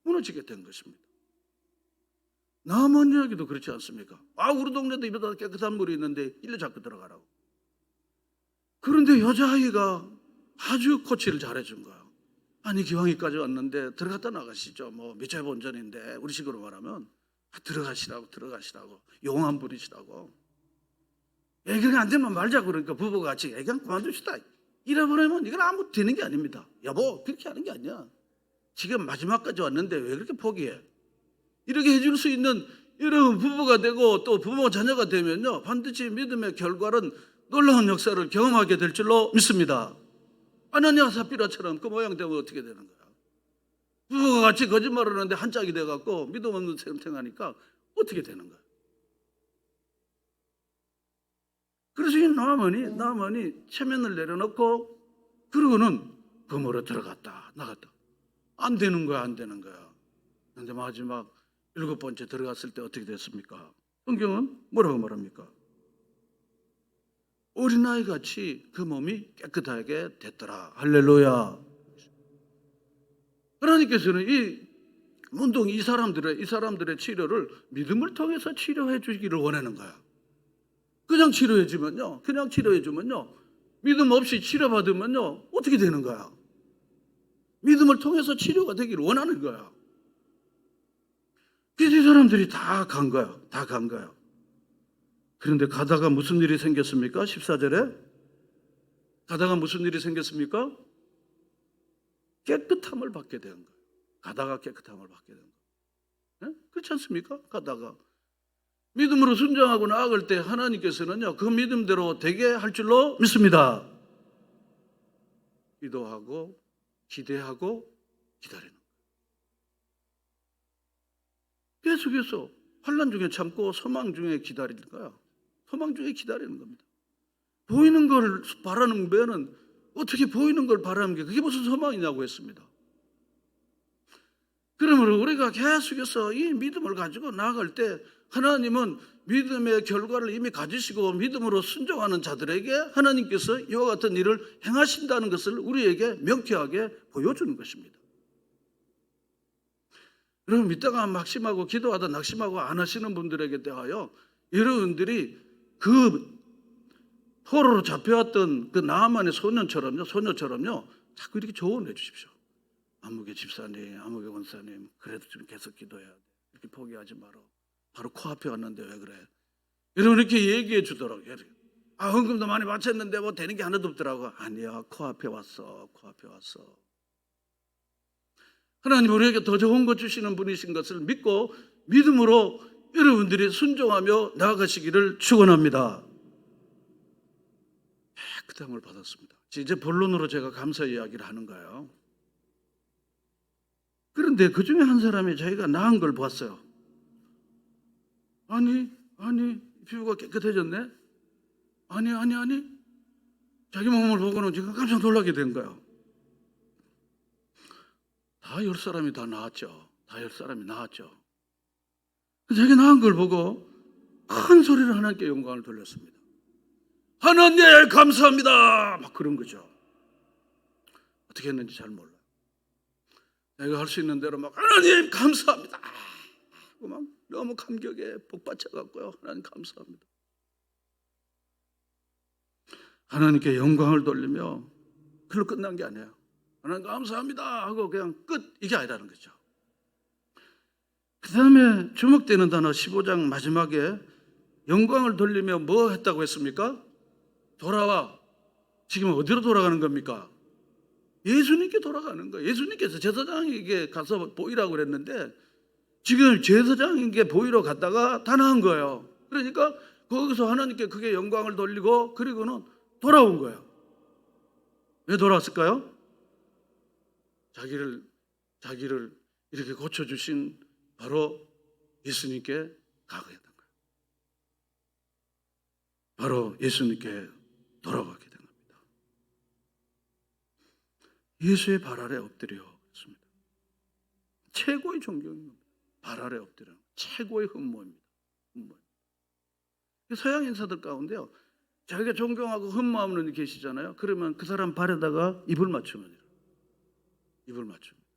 Speaker 1: 무너지게 된 것입니다. 남한 이야기도 그렇지 않습니까? 우리 동네도 이보다 깨끗한 물이 있는데 일로 자꾸 들어가라고. 그런데 여자아이가 아주 코치를 잘해준 거야. 아니, 기왕이까지 왔는데 들어갔다 나가시죠. 뭐 미쳐야 본전인데 우리 식으로 말하면 들어가시라고 용한 부리시라고. 애교가 안 되면 말자고. 그러니까 부부가 같이 애교 그만둡시다 이래버리면 이건 아무 되는 게 아닙니다. 여보, 그렇게 하는 게 아니야. 지금 마지막까지 왔는데 왜 그렇게 포기해? 이렇게 해줄 수 있는 여러분 부부가 되고 또 부모 자녀가 되면요 반드시 믿음의 결과는 놀라운 역사를 경험하게 될 줄로 믿습니다. 아나니아 삽비라처럼 그 모양 되면 어떻게 되는 거야? 부부가 같이 거짓말을 하는데 한 짝이 돼갖고 믿음 없는 셈탱하니까 어떻게 되는 거야? 그래서 이 나만이 체면을 내려놓고 그러고는 검으로 들어갔다 나갔다. 안 되는 거야. 그런데 마지막 7번째 들어갔을 때 어떻게 됐습니까? 성경은 뭐라고 말합니까? 어린아이 같이 그 몸이 깨끗하게 됐더라. 할렐루야. 하나님께서는 이 사람들의 치료를 믿음을 통해서 치료해 주기를 원하는 거야. 그냥 치료해 주면요 믿음 없이 치료받으면요 어떻게 되는 거야? 믿음을 통해서 치료가 되기를 원하는 거야. 그래서 이 사람들이 다 간 거야. 그런데 가다가 무슨 일이 생겼습니까? 14절에 가다가 무슨 일이 생겼습니까? 깨끗함을 받게 된 거예요. 가다가 깨끗함을 받게 된 거예요. 네? 그렇지 않습니까? 가다가 믿음으로 순종하고 나아갈 때 하나님께서는요 그 믿음대로 되게 할 줄로 믿습니다. 기도하고 기대하고 기다리는 거예요. 계속해서 환난 중에 참고 소망 중에 기다리는 거야. 소망 중에 기다리는 겁니다. 보이는 걸 바라는 배는 어떻게 보이는 걸 바라는 게 그게 무슨 소망이냐고 했습니다. 그러므로 우리가 계속해서 이 믿음을 가지고 나아갈 때 하나님은 믿음의 결과를 이미 가지시고 믿음으로 순종하는 자들에게 하나님께서 이와 같은 일을 행하신다는 것을 우리에게 명쾌하게 보여주는 것입니다. 여러분, 믿다가 낙심하고 기도하다 낙심하고 안 하시는 분들에게 대하여 여러분들이 그 포로로 잡혀왔던 그 나아만의 소녀처럼요 자꾸 이렇게 조언해 주십시오. 아무개 집사님, 아무개 권사님, 그래도 좀 계속 기도해야 돼. 이렇게 포기하지 마라. 바로 코앞에 왔는데 왜 그래? 여러분 이렇게 얘기해 주도록. 헌금도 많이 바쳤는데 뭐 되는 게 하나도 없더라고. 아니야, 코앞에 왔어. 하나님 우리에게 더 좋은 것 주시는 분이신 것을 믿고 믿음으로 여러분들이 순종하며 나아가시기를 축원합니다. 깨끗함을 받았습니다. 이제 본론으로 제가 감사 이야기를 하는 거예요. 그런데 그 중에 한 사람이 자기가 나은 걸 봤어요. 아니 피부가 깨끗해졌네. 아니 자기 몸을 보고는 지금 깜짝 놀라게 된 거예요. 다 10사람이 다 나았죠. 다 10사람이 나았죠. 자기 나은 걸 보고 큰 소리로 하나님께 영광을 돌렸습니다. 하나님 감사합니다. 막 그런 거죠. 어떻게 했는지 잘 몰라요. 내가 할 수 있는 대로 막 하나님 감사합니다. 막 너무 감격에 복받쳐갖고요. 하나님 감사합니다. 하나님께 영광을 돌리며 그걸로 끝난 게 아니에요. 하나님 감사합니다 하고 그냥 끝, 이게 아니라는 거죠. 그 다음에 주목되는 단어 15장 마지막에 영광을 돌리며 뭐 했다고 했습니까? 돌아와. 지금 어디로 돌아가는 겁니까? 예수님께 돌아가는 거예요. 예수님께서 제사장에게 가서 보이라고 그랬는데 지금 제사장에게 보이러 갔다가 다 나은 거예요. 그러니까 거기서 하나님께 그게 영광을 돌리고 그리고는 돌아온 거예요. 왜 돌아왔을까요? 자기를 이렇게 고쳐주신 바로 예수님께 가게 된 거예요. 바로 예수님께 돌아가게 된 겁니다. 예수의 발 아래 엎드려 있습니다. 최고의 존경입니다. 발 아래 엎드려 최고의 흠모입니다. 서양 인사들 가운데요, 자기가 존경하고 흠모하는 분이 계시잖아요. 그러면 그 사람 발에다가 입을 맞추면 돼요. 입을 맞춥니다.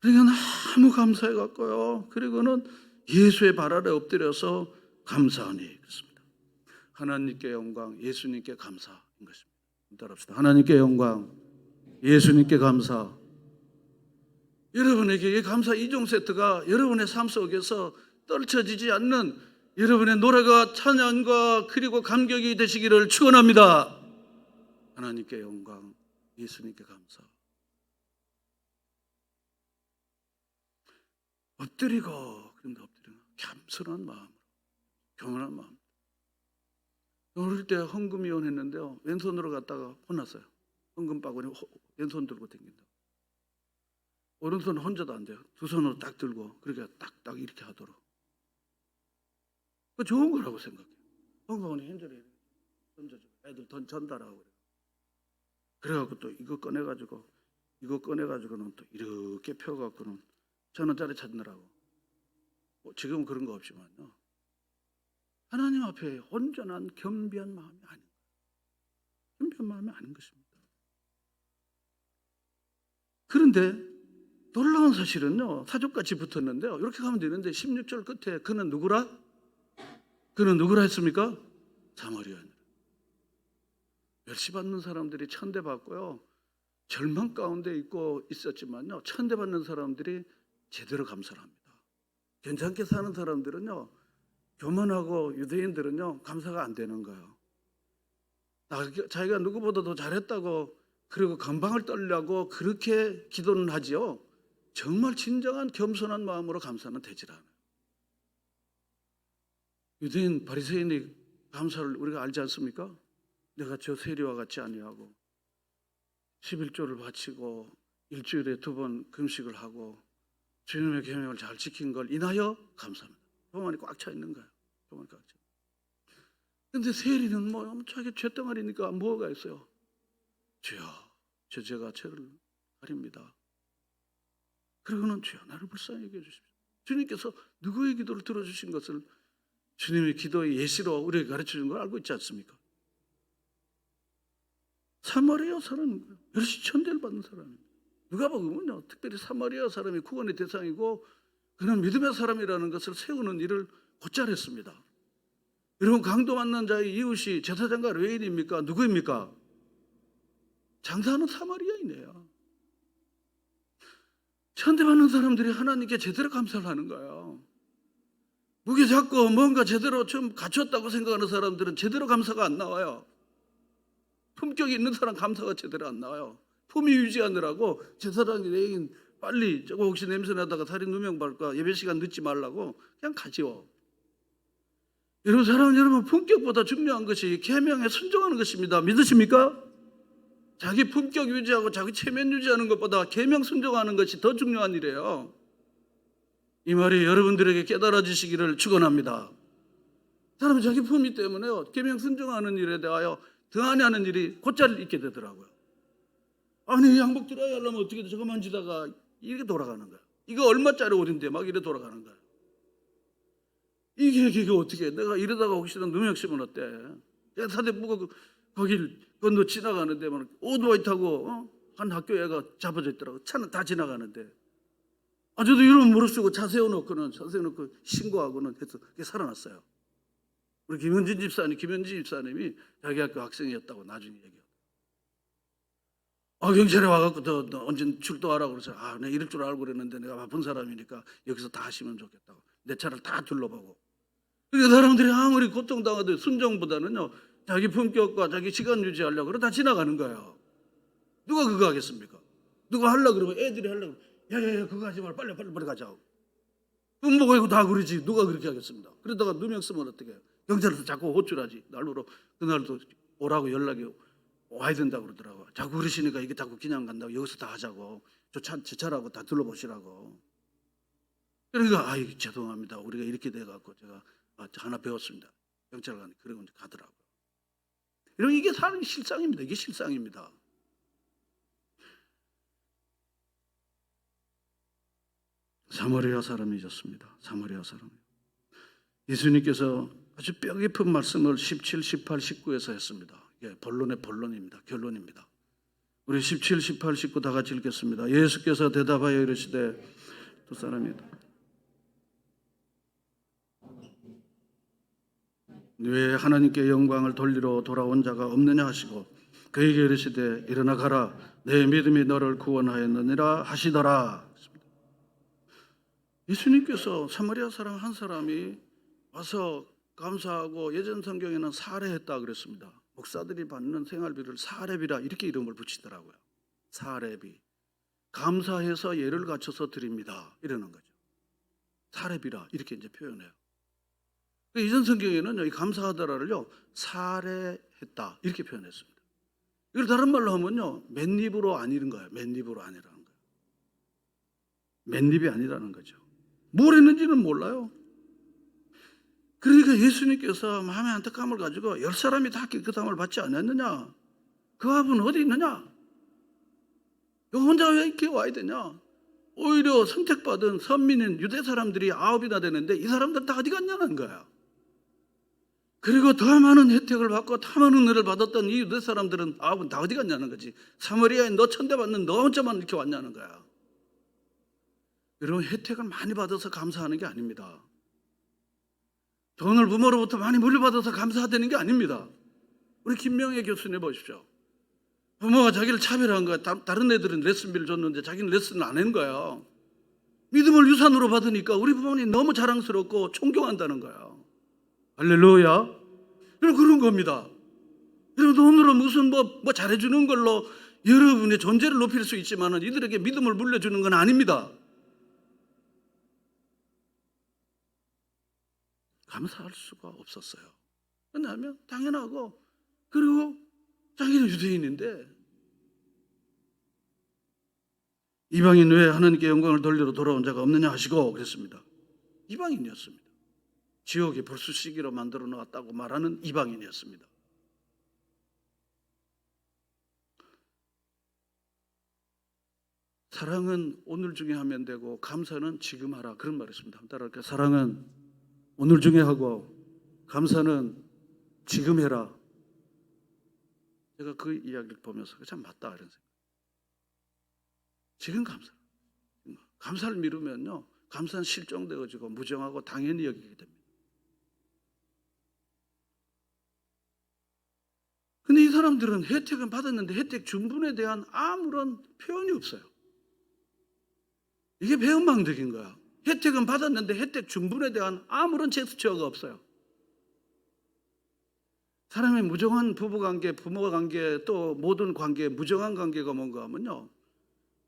Speaker 1: 그러니까 너무 감사해 갖고요. 그리고는 예수의 발 아래 엎드려서 감사하니 그렇습니다. 하나님께 영광, 예수님께 감사인 것입니다. 따라합시다. 하나님께 영광, 예수님께 감사. 여러분에게 이 감사 2종 세트가 여러분의 삶 속에서 떨쳐지지 않는 여러분의 노래가 찬양과 그리고 감격이 되시기를 축원합니다. 하나님께 영광, 예수님께 감사. 엎드리고 그런데 엎드리고 겸손한 마음, 경건한 마음. 어릴 때 헌금위원 했는데요, 왼손으로 갔다가 혼났어요. 헌금 바구니 왼손 들고 다닌다. 오른손 혼자도 안 돼요. 두 손으로 딱 들고 그렇게 딱딱 이렇게 하도록. 그 좋은 거라고 생각해요. 헌금바구니 힘들어요. 던져주고 애들 돈 전달하고 그래요. 그래갖고 또 이거 꺼내가지고는 또 이렇게 펴갖고는 1,000원짜리 찾느라고. 지금은 그런 거 없지만요. 하나님 앞에 온전한 겸비한 마음이 아닌 거예요. 겸비한 마음이 아닌 것입니다. 그런데 놀라운 사실은요, 사족같이 붙었는데요, 이렇게 가면 되는데 16절 끝에 그는 누구라 했습니까? 사마리아인. 멸시받는 사람들이 천대받고요, 절망 가운데 있었지만요, 천대받는 사람들이 제대로 감사를 합니다. 괜찮게 사는 사람들은요, 교만하고 유대인들은요, 감사가 안 되는 거예요. 자기가 누구보다 더 잘했다고 그리고 건방을 떨려고 그렇게 기도는 하지요. 정말 진정한 겸손한 마음으로 감사는 되질 않아요. 유대인 바리새인이 감사를 우리가 알지 않습니까? 내가 저 세리와 같지 아니하고 11조를 바치고 일주일에 2번 금식을 하고 주님의 계명을 잘 지킨 걸 인하여 감사합니다. 교만이 꽉 차 있는 거예요. 교만이 꽉 차. 근데 세리는 자기 죄덩어리니까 뭐가 있어요? 주여, 저 죄가 죄를 가립니다. 그리고는 주여, 나를 불쌍히 여겨 주십시오. 주님께서 누구의 기도를 들어주신 것을 주님의 기도의 예시로 우리에게 가르쳐준 걸 알고 있지 않습니까? 사마리아 사람, 멸시천대를 받는 사람입니다. 누가복음은요, 특별히 사마리아 사람이 구원의 대상이고 그는 믿음의 사람이라는 것을 세우는 일을 곧잘 했습니다. 여러분, 강도 만난 자의 이웃이 제사장과 레위인입니까? 누구입니까? 장사하는 사마리아인이에요. 천대받는 사람들이 하나님께 제대로 감사를 하는 거예요. 무게 잡고 뭔가 제대로 좀 갖췄다고 생각하는 사람들은 제대로 감사가 안 나와요. 품격이 있는 사람 감사가 제대로 안 나와요. 품위 유지하느라고 제사장이 레위인 빨리 저거 혹시 냄새 나다가 살인 누명 받을까 예배 시간 늦지 말라고 그냥 가지요. 여러분, 사랑하는 여러분, 품격보다 중요한 것이 계명에 순종하는 것입니다. 믿으십니까? 자기 품격 유지하고 자기 체면 유지하는 것보다 계명 순종하는 것이 더 중요한 일이에요. 이 말이 여러분들에게 깨달아지시기를 축원합니다. 사람은 자기 품위 때문에요, 계명 순종하는 일에 대하여 등한히 하는 일이 곧잘 있게 되더라고요. 아니, 양복 들어야 하려면 어떻게 돼? 저거 만지다가 이렇게 돌아가는 거야. 이거 얼마짜리 옷인데 막 이래 돌아가는 거야. 이게 어떻게 해? 내가 이러다가 혹시나 누명 쓰면 어때? 내가 사대부가 거길 건너 지나가는데 막 오토바이 타고 한 학교 애가 잡아져 있더라고. 차는 다 지나가는데 저도 이러면 무릎 쓰고 차 세워놓고 신고하고는 해서 그게 살아났어요. 우리 김현진 집사님이 자기 학교 학생이었다고 나중에 얘기해요. 경찰에 와갖고 너 언제 출동하라고 그래서 내가 이럴 줄 알고 그랬는데 내가 바쁜 사람이니까 여기서 다 하시면 좋겠다고 내 차를 다 둘러보고. 그러니까 사람들이 아무리 고통당하도 순종보다는요, 자기 품격과 자기 시간 유지하려고 그러다 지나가는 거예요. 누가 그거 하겠습니까? 누가 하려고 그러면 애들이 하려고 야야야 그거 하지 말고 빨리 가자고. 뭐가 이거 다 그러지. 누가 그렇게 하겠습니다. 그러다가 누명 쓰면 어떻게 해요? 경찰에서 자꾸 호출하지. 날로 그날도 오라고 연락이 와야 된다고 그러더라고요. 자꾸 그러시니까 이게 자꾸 그냥 간다고 여기서 다 하자고. 저 차라고 다 둘러보시라고. 그러니까 죄송합니다. 우리가 이렇게 돼갖고 제가 하나 배웠습니다. 경찰관이 그러고 이제 가더라고요. 이게 사람의 실상입니다. 이게 실상입니다. 사마리아 사람이셨습니다. 사마리아 사람. 예수님께서 아주 뼈 깊은 말씀을 17, 18, 19에서 했습니다. 이게 본론의 본론입니다. 결론입니다. 우리 17, 18, 19 다 같이 읽겠습니다. 예수께서 대답하여 이르시되 두 사람이다. 왜 하나님께 영광을 돌리러 돌아온 자가 없느냐 하시고 그에게 이르시되 일어나 가라 내 믿음이 너를 구원하였느니라 하시더라. 예수님께서 사마리아 사람 한 사람이 와서 감사하고 예전 성경에는 사례했다 그랬습니다. 목사들이 받는 생활비를 사례비라 이렇게 이름을 붙이더라고요. 사례비. 감사해서 예를 갖춰서 드립니다. 이러는 거죠. 사례비라 이렇게 이제 표현해요. 이전 성경에는 이 감사하더라를요 사례했다 이렇게 표현했습니다. 이걸 다른 말로 하면요 맨입으로 아니는 거예요. 맨입으로 아니라는 거예요. 맨입이 아니라는 거죠. 뭘 했는지는 몰라요. 그러니까 예수님께서 마음의 안타까움을 가지고 10사람이 다 깨끗함을 받지 않았느냐? 그 아버는 어디 있느냐? 혼자 왜 이렇게 와야 되냐? 오히려 선택받은 선민인 유대 사람들이 9이나 되는데 이 사람들 다 어디 갔냐는 거야. 그리고 더 많은 혜택을 받고 더 많은 은혜를 받았던 이 유대 사람들은 9은 다 어디 갔냐는 거지. 사마리아에 너 천대받는 너 혼자만 이렇게 왔냐는 거야. 여러분, 혜택을 많이 받아서 감사하는 게 아닙니다. 돈을 부모로부터 많이 물려받아서 감사하다는 게 아닙니다. 우리 김명애 교수님 보십시오. 부모가 자기를 차별한 거야. 다른 애들은 레슨비를 줬는데 자기는 레슨을 안 한 거야. 믿음을 유산으로 받으니까 우리 부모님 너무 자랑스럽고 존경한다는 거야. 할렐루야. 그런 겁니다. 여러분, 돈으로 무슨 뭐 잘해주는 걸로 여러분의 존재를 높일 수 있지만 이들에게 믿음을 물려주는 건 아닙니다. 감사할 수가 없었어요. 왜냐하면 당연하고, 그리고 자기는 유대인인데 이방인 외에 하나님께 영광을 돌리러 돌아온 자가 없느냐 하시고 그랬습니다. 이방인이었습니다. 지옥의 불쑤시기로 만들어 놓았다고 말하는 이방인이었습니다. 사랑은 오늘 중에 하면 되고 감사는 지금 하라, 그런 말이 있습니다. 한번 따라할까요? 사랑은 오늘 중에 하고 감사는 지금 해라. 제가 그 이야기를 보면서 참 맞다 이런 생각. 지금 감사를 미루면요 감사는 실종되어지고 무정하고 당연히 여기게 됩니다. 근데 이 사람들은 혜택은 받았는데 혜택 준분에 대한 아무런 표현이 없어요. 이게 배은망덕인 거야. 혜택은 받았는데 혜택 준분에 대한 아무런 제스처가 없어요. 사람의 무정한 부부관계, 부모관계, 또 모든 관계, 무정한 관계가 뭔가 하면요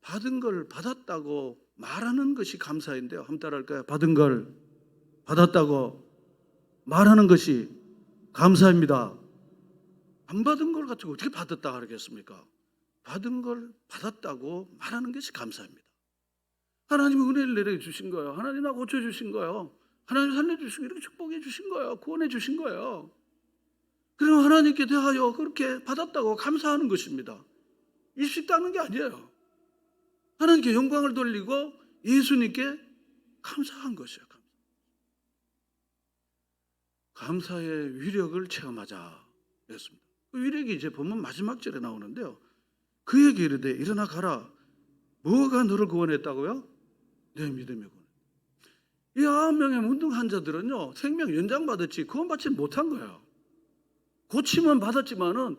Speaker 1: 받은 걸 받았다고 말하는 것이 감사인데요. 한번 따라할까요? 받은 걸 받았다고 말하는 것이 감사입니다. 안 받은 걸 가지고 어떻게 받았다 그러겠습니까? 받은 걸 받았다고 말하는 것이 감사입니다. 하나님이 은혜를 내려주신 거예요. 하나님 나 고쳐주신 거예요. 하나님 살려주신 거예요. 이렇게 축복해 주신 거예요. 구원해 주신 거예요. 그럼 하나님께 대하여 그렇게 받았다고 감사하는 것입니다. 일식다는 게 아니에요. 하나님께 영광을 돌리고 예수님께 감사한 것이에요. 감사의 위력을 체험하자 했습니다. 그 위력이 이제 본문 마지막 절에 나오는데요. 그에게 이르되 일어나 가라. 뭐가 너를 구원했다고요? 내 믿음이 구원. 이 9명의 문둥 환자들은요, 생명 연장받았지 구원받지 못한 거예요. 고침은 받았지만은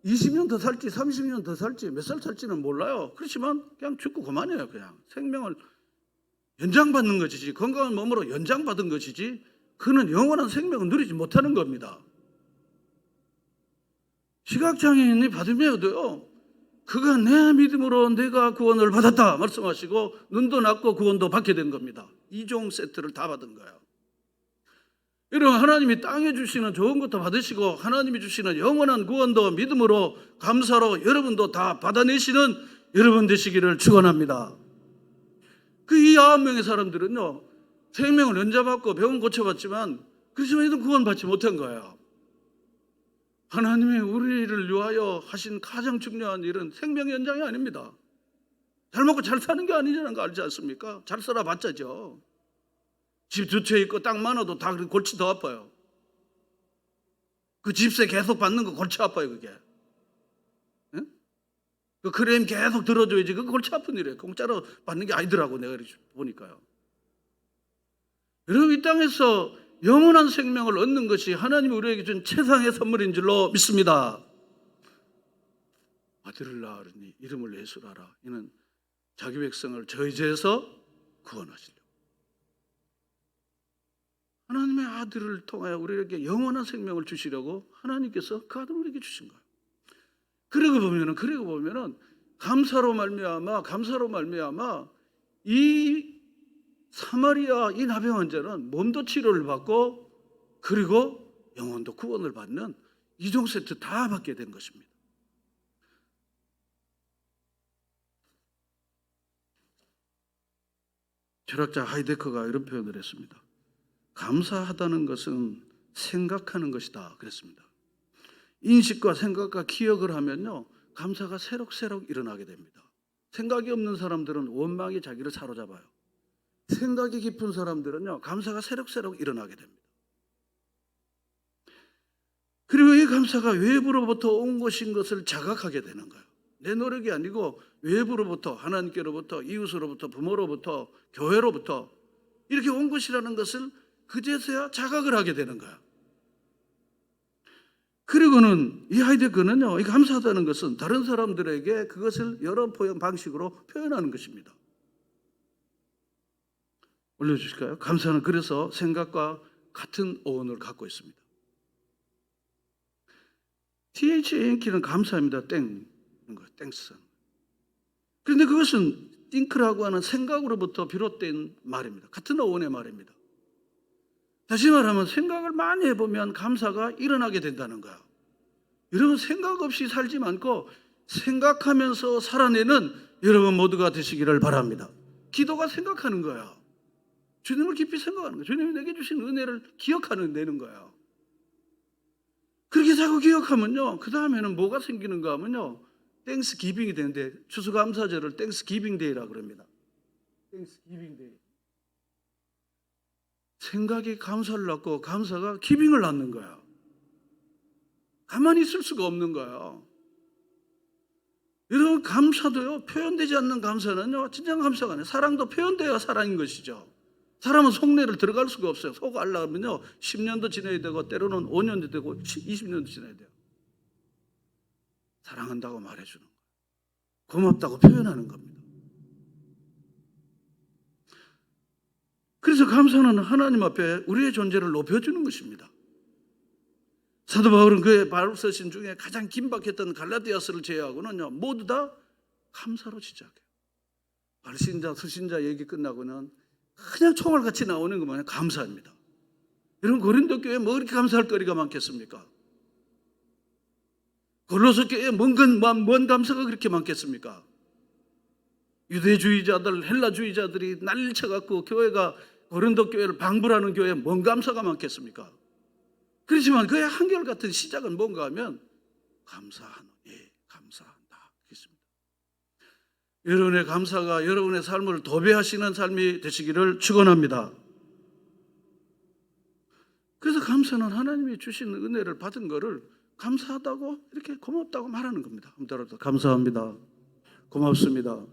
Speaker 1: 20년 더 살지 30년 더 살지 몇 살 살지는 몰라요. 그렇지만 그냥 죽고 그만이에요. 그냥 생명을 연장받는 것이지, 건강한 몸으로 연장받은 것이지 그는 영원한 생명을 누리지 못하는 겁니다. 시각장애인이 받으며도요, 그가 내 믿음으로 내가 구원을 받았다 말씀하시고 눈도 났고 구원도 받게 된 겁니다. 2종 세트를 다 받은 거예요. 여러분, 하나님이 땅에 주시는 좋은 것도 받으시고 하나님이 주시는 영원한 구원도 믿음으로 감사로 여러분도 다 받아내시는 여러분 되시기를 축원합니다. 그 이 9명의 사람들은요, 생명을 연장받고 병은 고쳐봤지만 그렇지만 이들은 구원받지 못한 거예요. 하나님이 우리를 위하여 하신 가장 중요한 일은 생명 연장이 아닙니다. 잘 먹고 잘 사는 게 아니라는 거 알지 않습니까? 잘 살아봤자죠. 집 두 채 있고 땅 많아도 다 골치 더 아파요. 그 집세 계속 받는 거 골치 아파요, 그게. 응? 그 크레임 계속 들어줘야지. 그거 골치 아픈 일이에요. 공짜로 받는 게 아니더라고, 내가 보니까요. 여러분, 이 땅에서 영원한 생명을 얻는 것이 하나님이 우리에게 준 최상의 선물인 줄로 믿습니다. 아들을 낳으니 이름을 예수라라. 이는 자기 백성을 저희 죄에서 구원하시려고. 하나님의 아들을 통하여 우리에게 영원한 생명을 주시려고 하나님께서 그 아들을 우리에게 주신 거예요. 그러고 보면은 감사로 말미암아 이 사마리아 이 나병 환자는 몸도 치료를 받고 그리고 영혼도 구원을 받는 2종 세트 다 받게 된 것입니다. 철학자 하이데커가 이런 표현을 했습니다. 감사하다는 것은 생각하는 것이다 그랬습니다. 인식과 생각과 기억을 하면요, 감사가 새록새록 일어나게 됩니다. 생각이 없는 사람들은 원망이 자기를 사로잡아요. 생각이 깊은 사람들은요, 감사가 새록새록 일어나게 됩니다. 그리고 이 감사가 외부로부터 온 것인 것을 자각하게 되는 거예요. 내 노력이 아니고 외부로부터, 하나님께로부터, 이웃으로부터, 부모로부터, 교회로부터 이렇게 온 것이라는 것을 그제서야 자각을 하게 되는 거예요. 그리고는 이 하이데거는요, 이 감사하다는 것은 다른 사람들에게 그것을 여러 방식으로 표현하는 것입니다. 올려주실까요? 감사는 그래서 생각과 같은 어원을 갖고 있습니다. THANK는 감사입니다. 땡스. 그런데 그것은 think라고 하는 생각으로부터 비롯된 말입니다. 같은 어원의 말입니다. 다시 말하면 생각을 많이 해보면 감사가 일어나게 된다는 거야. 여러분, 생각 없이 살지 않고 생각하면서 살아내는 여러분 모두가 되시기를 바랍니다. 기도가 생각하는 거야. 주님을 깊이 생각하는 거예요. 주님이 내게 주신 은혜를 기억하는 거예요. 그렇게 자꾸 기억하면요, 그 다음에는 뭐가 생기는가 하면요, 땡스 기빙이 되는데, 추수감사절을 땡스 기빙 데이라고 그럽니다. 땡스 기빙 데이. 생각이 감사를 낳고 감사가 기빙을 낳는 거예요. 가만히 있을 수가 없는 거예요. 여러분, 감사도요, 표현되지 않는 감사는요, 진정 감사가 아니에요. 사랑도 표현돼야 사랑인 것이죠. 사람은 속내를 들어갈 수가 없어요. 속 알려면요, 10년도 지나야 되고 때로는 5년도 되고 20년도 지나야 돼요. 사랑한다고 말해주는 거예요. 고맙다고 표현하는 겁니다. 그래서 감사는 하나님 앞에 우리의 존재를 높여주는 것입니다. 사도 바울은 그의 바울서신 중에 가장 긴박했던 갈라디아서를 제외하고는요, 모두 다 감사로 시작해요. 발신자, 수신자 얘기 끝나고는 그냥 총알같이 나오는 것만 감사입니다. 여러분 고린도 교회에 뭐 그렇게 감사할 거리가 많겠습니까? 골로새 교회에 뭔 감사가 그렇게 많겠습니까? 유대주의자들, 헬라주의자들이 난리를 쳐갖고 교회가 고린도 교회를 방불하는 교회에 뭔 감사가 많겠습니까? 그렇지만 그의 한결같은 시작은 뭔가 하면 감사하노니 감사한다. 그렇습니다. 여러분의 감사가 여러분의 삶을 도배하시는 삶이 되시기를 축원합니다. 그래서 감사는 하나님이 주신 은혜를 받은 거를 감사하다고 이렇게 고맙다고 말하는 겁니다. 감사합니다. 고맙습니다.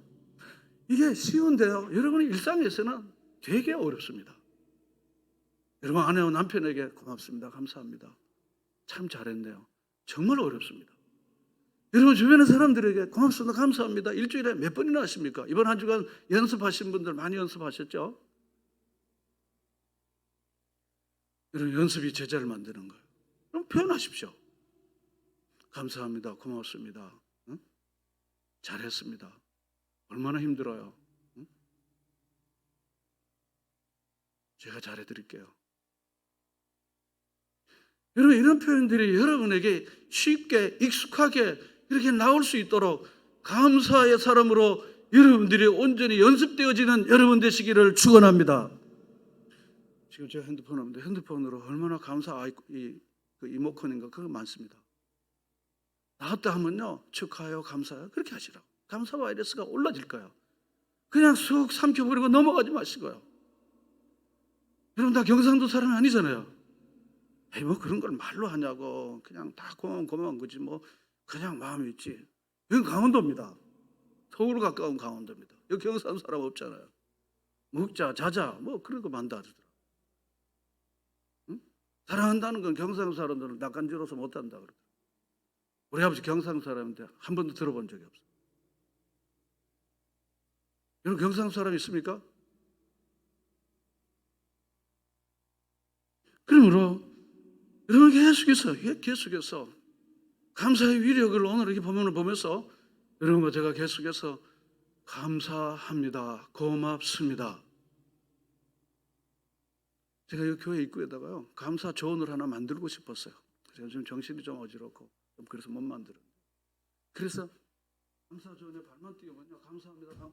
Speaker 1: 이게 쉬운데요. 여러분의 일상에서는 되게 어렵습니다. 여러분 아내와 남편에게 고맙습니다. 감사합니다. 참 잘했네요. 정말 어렵습니다. 여러분 주변의 사람들에게 고맙습니다. 감사합니다. 일주일에 몇 번이나 하십니까? 이번 한 주간 연습하신 분들 많이 연습하셨죠? 여러분 연습이 제자를 만드는 거예요. 그럼 표현하십시오. 감사합니다. 고맙습니다. 응? 잘했습니다. 얼마나 힘들어요. 응? 제가 잘해드릴게요. 여러분 이런 표현들이 여러분에게 쉽게 익숙하게 이렇게 나올 수 있도록 감사의 사람으로 여러분들이 온전히 연습되어지는 여러분 되시기를 축원합니다. 지금 제가 핸드폰 하는데 핸드폰으로 얼마나 감사 이모컨인가 그거 많습니다. 나왔다 하면요 축하해요 감사해요 그렇게 하시라고. 감사 바이러스가 올라질 거예요. 그냥 쑥 삼켜버리고 넘어가지 마시고요. 여러분 다 경상도 사람이 아니잖아요. 에이 뭐 그런 걸 말로 하냐고. 그냥 다 고마운 거지 뭐 그냥 마음이 있지. 여기 강원도입니다. 서울 가까운 강원도입니다. 여기 경상도 사람 없잖아요. 먹자 자자 뭐 그런 거 만다 하더라. 응? 사랑한다는 건 경상도 사람들은 낯간지러워서 못한다 그러더라. 우리 아버지 경상도 사람인데 한 번도 들어본 적이 없어요. 여러분 경상도 사람 있습니까? 그러므로 여러분 계속해서 감사의 위력을 오늘 이렇게 보면서 여러분과 제가 계속해서 감사합니다. 고맙습니다. 제가 이 교회 입구에다가요 감사 조언을 하나 만들고 싶었어요. 제가 지금 정신이 좀 어지럽고 그래서 못 만들어요. 그래서 감사 조언에 발만 띄우면요 감사합니다.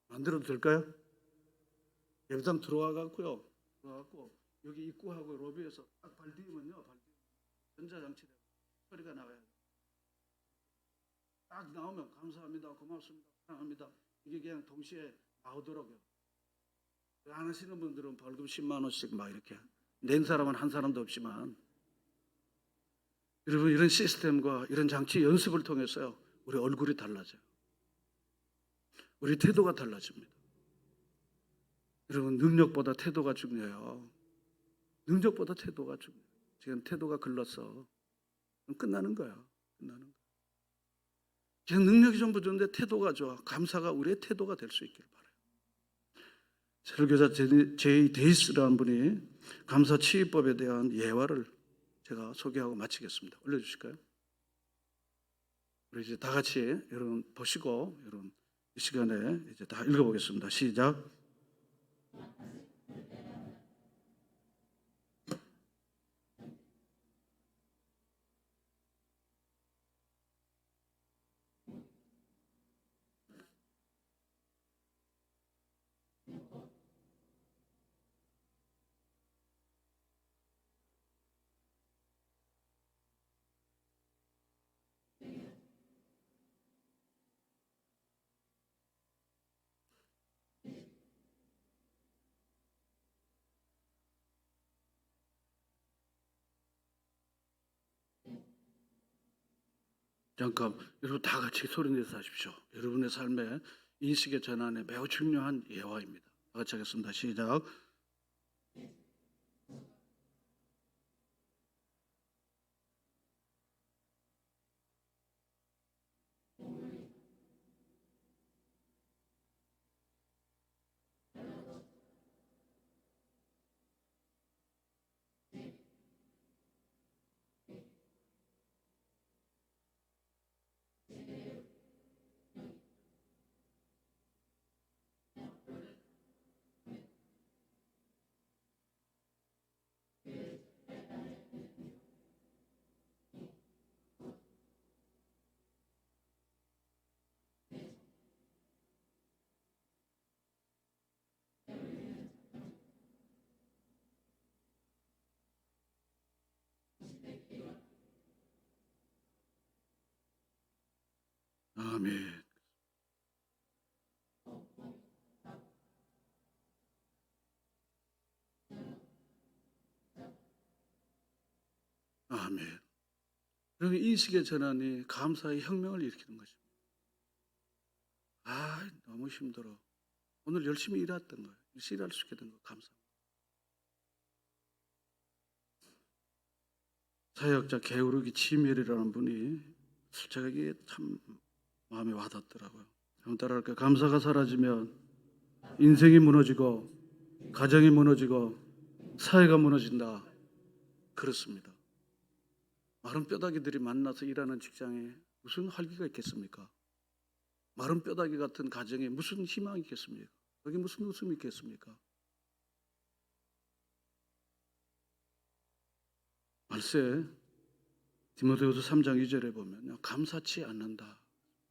Speaker 1: 만들어도 될까요? 예배당 들어와갖고 여기 입구하고 로비에서 딱 발 디우면요 전자장치로 소리가 나와요. 딱 나오면 감사합니다. 고맙습니다. 사랑합니다. 이게 그냥 동시에 나오더라고요. 안 하시는 분들은 벌금 10만 원씩 막 이렇게 낸 사람은 한 사람도 없지만 여러분 이런 시스템과 이런 장치 연습을 통해서요 우리 얼굴이 달라져요. 우리 태도가 달라집니다. 여러분 능력보다 태도가 중요해요. 능력보다 태도가 중요해요. 지금 태도가 글렀어. 끝나는 거야. 그냥 능력이 좀 부족한데 태도가 좋아. 감사가 우리의 태도가 될 수 있기를 바라요. 설교자 제이 데이스라는 분이 감사 치유법에 대한 예화를 제가 소개하고 마치겠습니다. 올려주실까요? 우리 이제 다 같이 여러분 보시고 여러분 이 시간에 이제 다 읽어보겠습니다. 시작. 잠깐 여러분 다 같이 소리내서 하십시오. 여러분의 삶의 인식의 전환에 매우 중요한 예화입니다. 다 같이 하겠습니다. 시작. 아멘. 아멘. 그러면 이 식의 전환이 감사의 혁명을 일으키는 것입니다. 아, 너무 힘들어. 오늘 열심히 일했던 거예요. 열심히 일할 수 있게 된 거 감사합니다. 사역자 게으르기 치밀이라는 분이 제가 이게 참 마음에 와닿더라고요. 한번 따라할까요? 감사가 사라지면 인생이 무너지고 가정이 무너지고 사회가 무너진다. 그렇습니다. 마른 뼈다귀들이 만나서 일하는 직장에 무슨 활기가 있겠습니까? 마른 뼈다귀 같은 가정에 무슨 희망이 있겠습니까? 여기 무슨 웃음이 있겠습니까? 말세 디모데후서 3장 2절에 보면요, 감사치 않는다.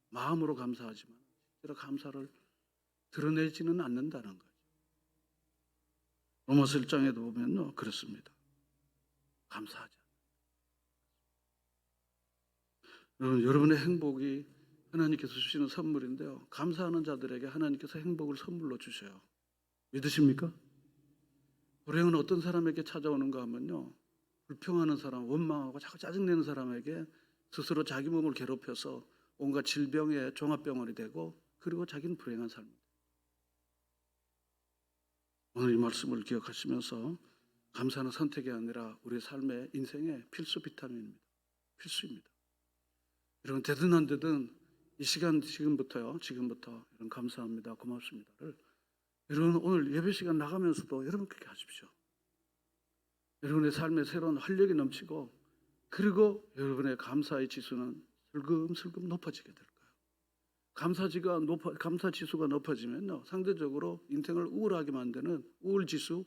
Speaker 1: 마음으로 감사하지만 실제로 감사를 드러내지는 않는다는 거죠. 로마서 1장에도 보면요, 그렇습니다. 감사하지 않는다. 여러분의 행복이 하나님께서 주시는 선물인데요, 감사하는 자들에게 하나님께서 행복을 선물로 주셔요. 믿으십니까? 불행은 어떤 사람에게 찾아오는가 하면요, 불평하는 사람, 원망하고 자꾸 짜증내는 사람에게 스스로 자기 몸을 괴롭혀서 온갖 질병의 종합병원이 되고, 그리고 자기는 불행한 삶입니다. 오늘 이 말씀을 기억하시면서 감사는 선택이 아니라 우리 삶의 인생의 필수 비타민입니다. 필수입니다. 여러분, 되든 안 되든 이 시간 지금부터 여러분 감사합니다, 고맙습니다를 여러분 오늘 예배 시간 나가면서도 여러분 그렇게 하십시오. 여러분의 삶에 새로운 활력이 넘치고, 그리고 여러분의 감사의 지수는 슬금슬금 높아지게 될 거예요. 감사 지수가 높아지면요, 상대적으로 인생을 우울하게 만드는 우울 지수,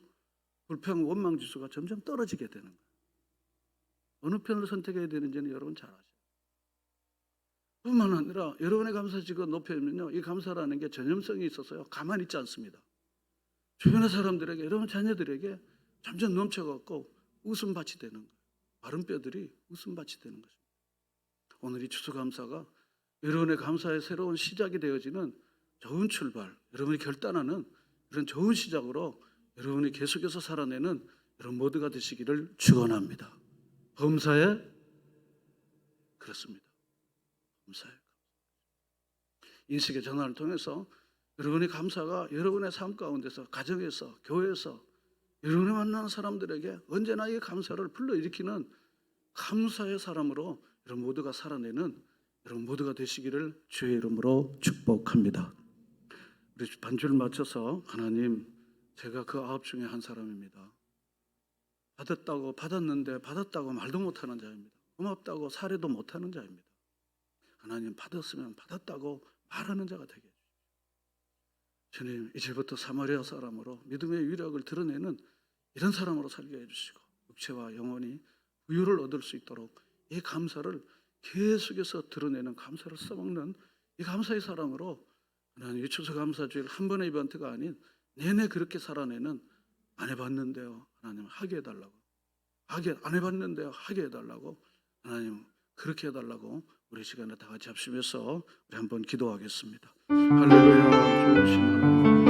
Speaker 1: 불평, 원망 지수가 점점 떨어지게 되는 거예요. 어느 편을 선택해야 되는지는 여러분 잘 아시죠. 뿐만 아니라 여러분의 감사 지수가 높아지면요, 이 감사라는 게 전염성이 있어서요, 가만히 있지 않습니다. 주변의 사람들에게, 여러분 자녀들에게 점점 넘쳐갖고 웃음밭이 되는 거예요. 마른 뼈들이 웃음밭이 되는 것입니다. 오늘 이 추수감사가 여러분의 감사의 새로운 시작이 되어지는 좋은 출발, 여러분이 결단하는 그런 좋은 시작으로 여러분이 계속해서 살아내는 여러분 모두가 되시기를 축원합니다. 범사에 그렇습니다. 범사에 인식의 전환을 통해서 여러분의 감사가 여러분의 삶 가운데서, 가정에서, 교회에서 여러분이 만나는 사람들에게 언제나 이 감사를 불러일으키는 감사의 사람으로 여러분 모두가 살아내는 여러분 모두가 되시기를 주의 이름으로 축복합니다. 우리 반주를 마쳐서, 하나님, 제가 그 9 중에 한 사람입니다. 받았다고 말도 못하는 자입니다. 고맙다고 사례도 못하는 자입니다. 하나님, 받았으면 받았다고 말하는 자가 되게 해주십시오. 주님, 이제부터 사마리아 사람으로 믿음의 위력을 드러내는 이런 사람으로 살게 해주시고, 육체와 영혼이 부유를 얻을 수 있도록 이 감사를 계속해서 드러내는, 감사를 써먹는 이 감사의 사람으로 하나님, 이 추수감사주일 한 번의 이벤트가 아닌 내내 그렇게 살아내는, 안 해봤는데요 하나님 하게 해달라고, 안 해봤는데요 하게 해달라고, 하나님 그렇게 해달라고 우리 시간에 다 같이 합심해서 우리 한번 기도하겠습니다. 할렐루야. 좋으신 하나님.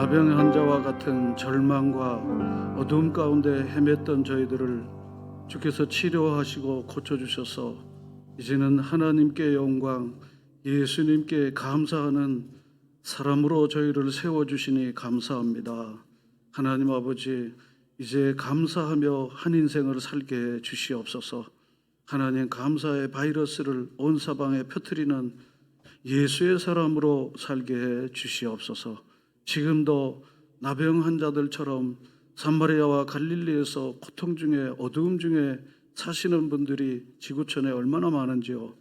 Speaker 1: 나병 환자와 같은 절망과 어두움 가운데 헤맸던 저희들을 주께서 치료하시고 고쳐주셔서 이제는 하나님께 영광, 예수님께 감사하는 사람으로 저희를 세워주시니 감사합니다. 하나님 아버지, 이제 감사하며 한 인생을 살게 해 주시옵소서. 하나님, 감사의 바이러스를 온 사방에 퍼뜨리는 예수의 사람으로 살게 해 주시옵소서. 지금도 나병 환자들처럼 사마리아와 갈릴리에서 고통 중에 어두움 중에 사시는 분들이 지구촌에 얼마나 많은지요.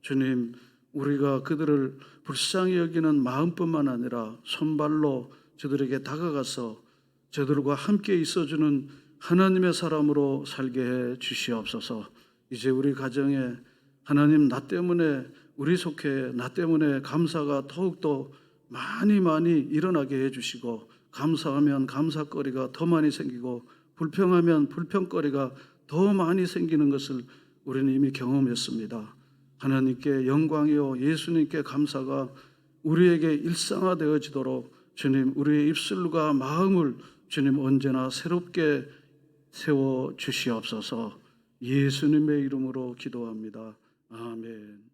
Speaker 1: 주님, 우리가 그들을 불쌍히 여기는 마음뿐만 아니라 손발로 저들에게 다가가서 저들과 함께 있어주는 하나님의 사람으로 살게 해 주시옵소서. 이제 우리 가정에 하나님, 나 때문에, 우리 속해 나 때문에 감사가 더욱더 많이 일어나게 해주시고, 감사하면 감사거리가 더 많이 생기고, 불평하면 불평거리가 더 많이 생기는 것을 우리는 이미 경험했습니다. 하나님께 영광이요 예수님께 감사가 우리에게 일상화되어지도록 주님, 우리의 입술과 마음을 주님 언제나 새롭게 세워 주시옵소서. 예수님의 이름으로 기도합니다. 아멘.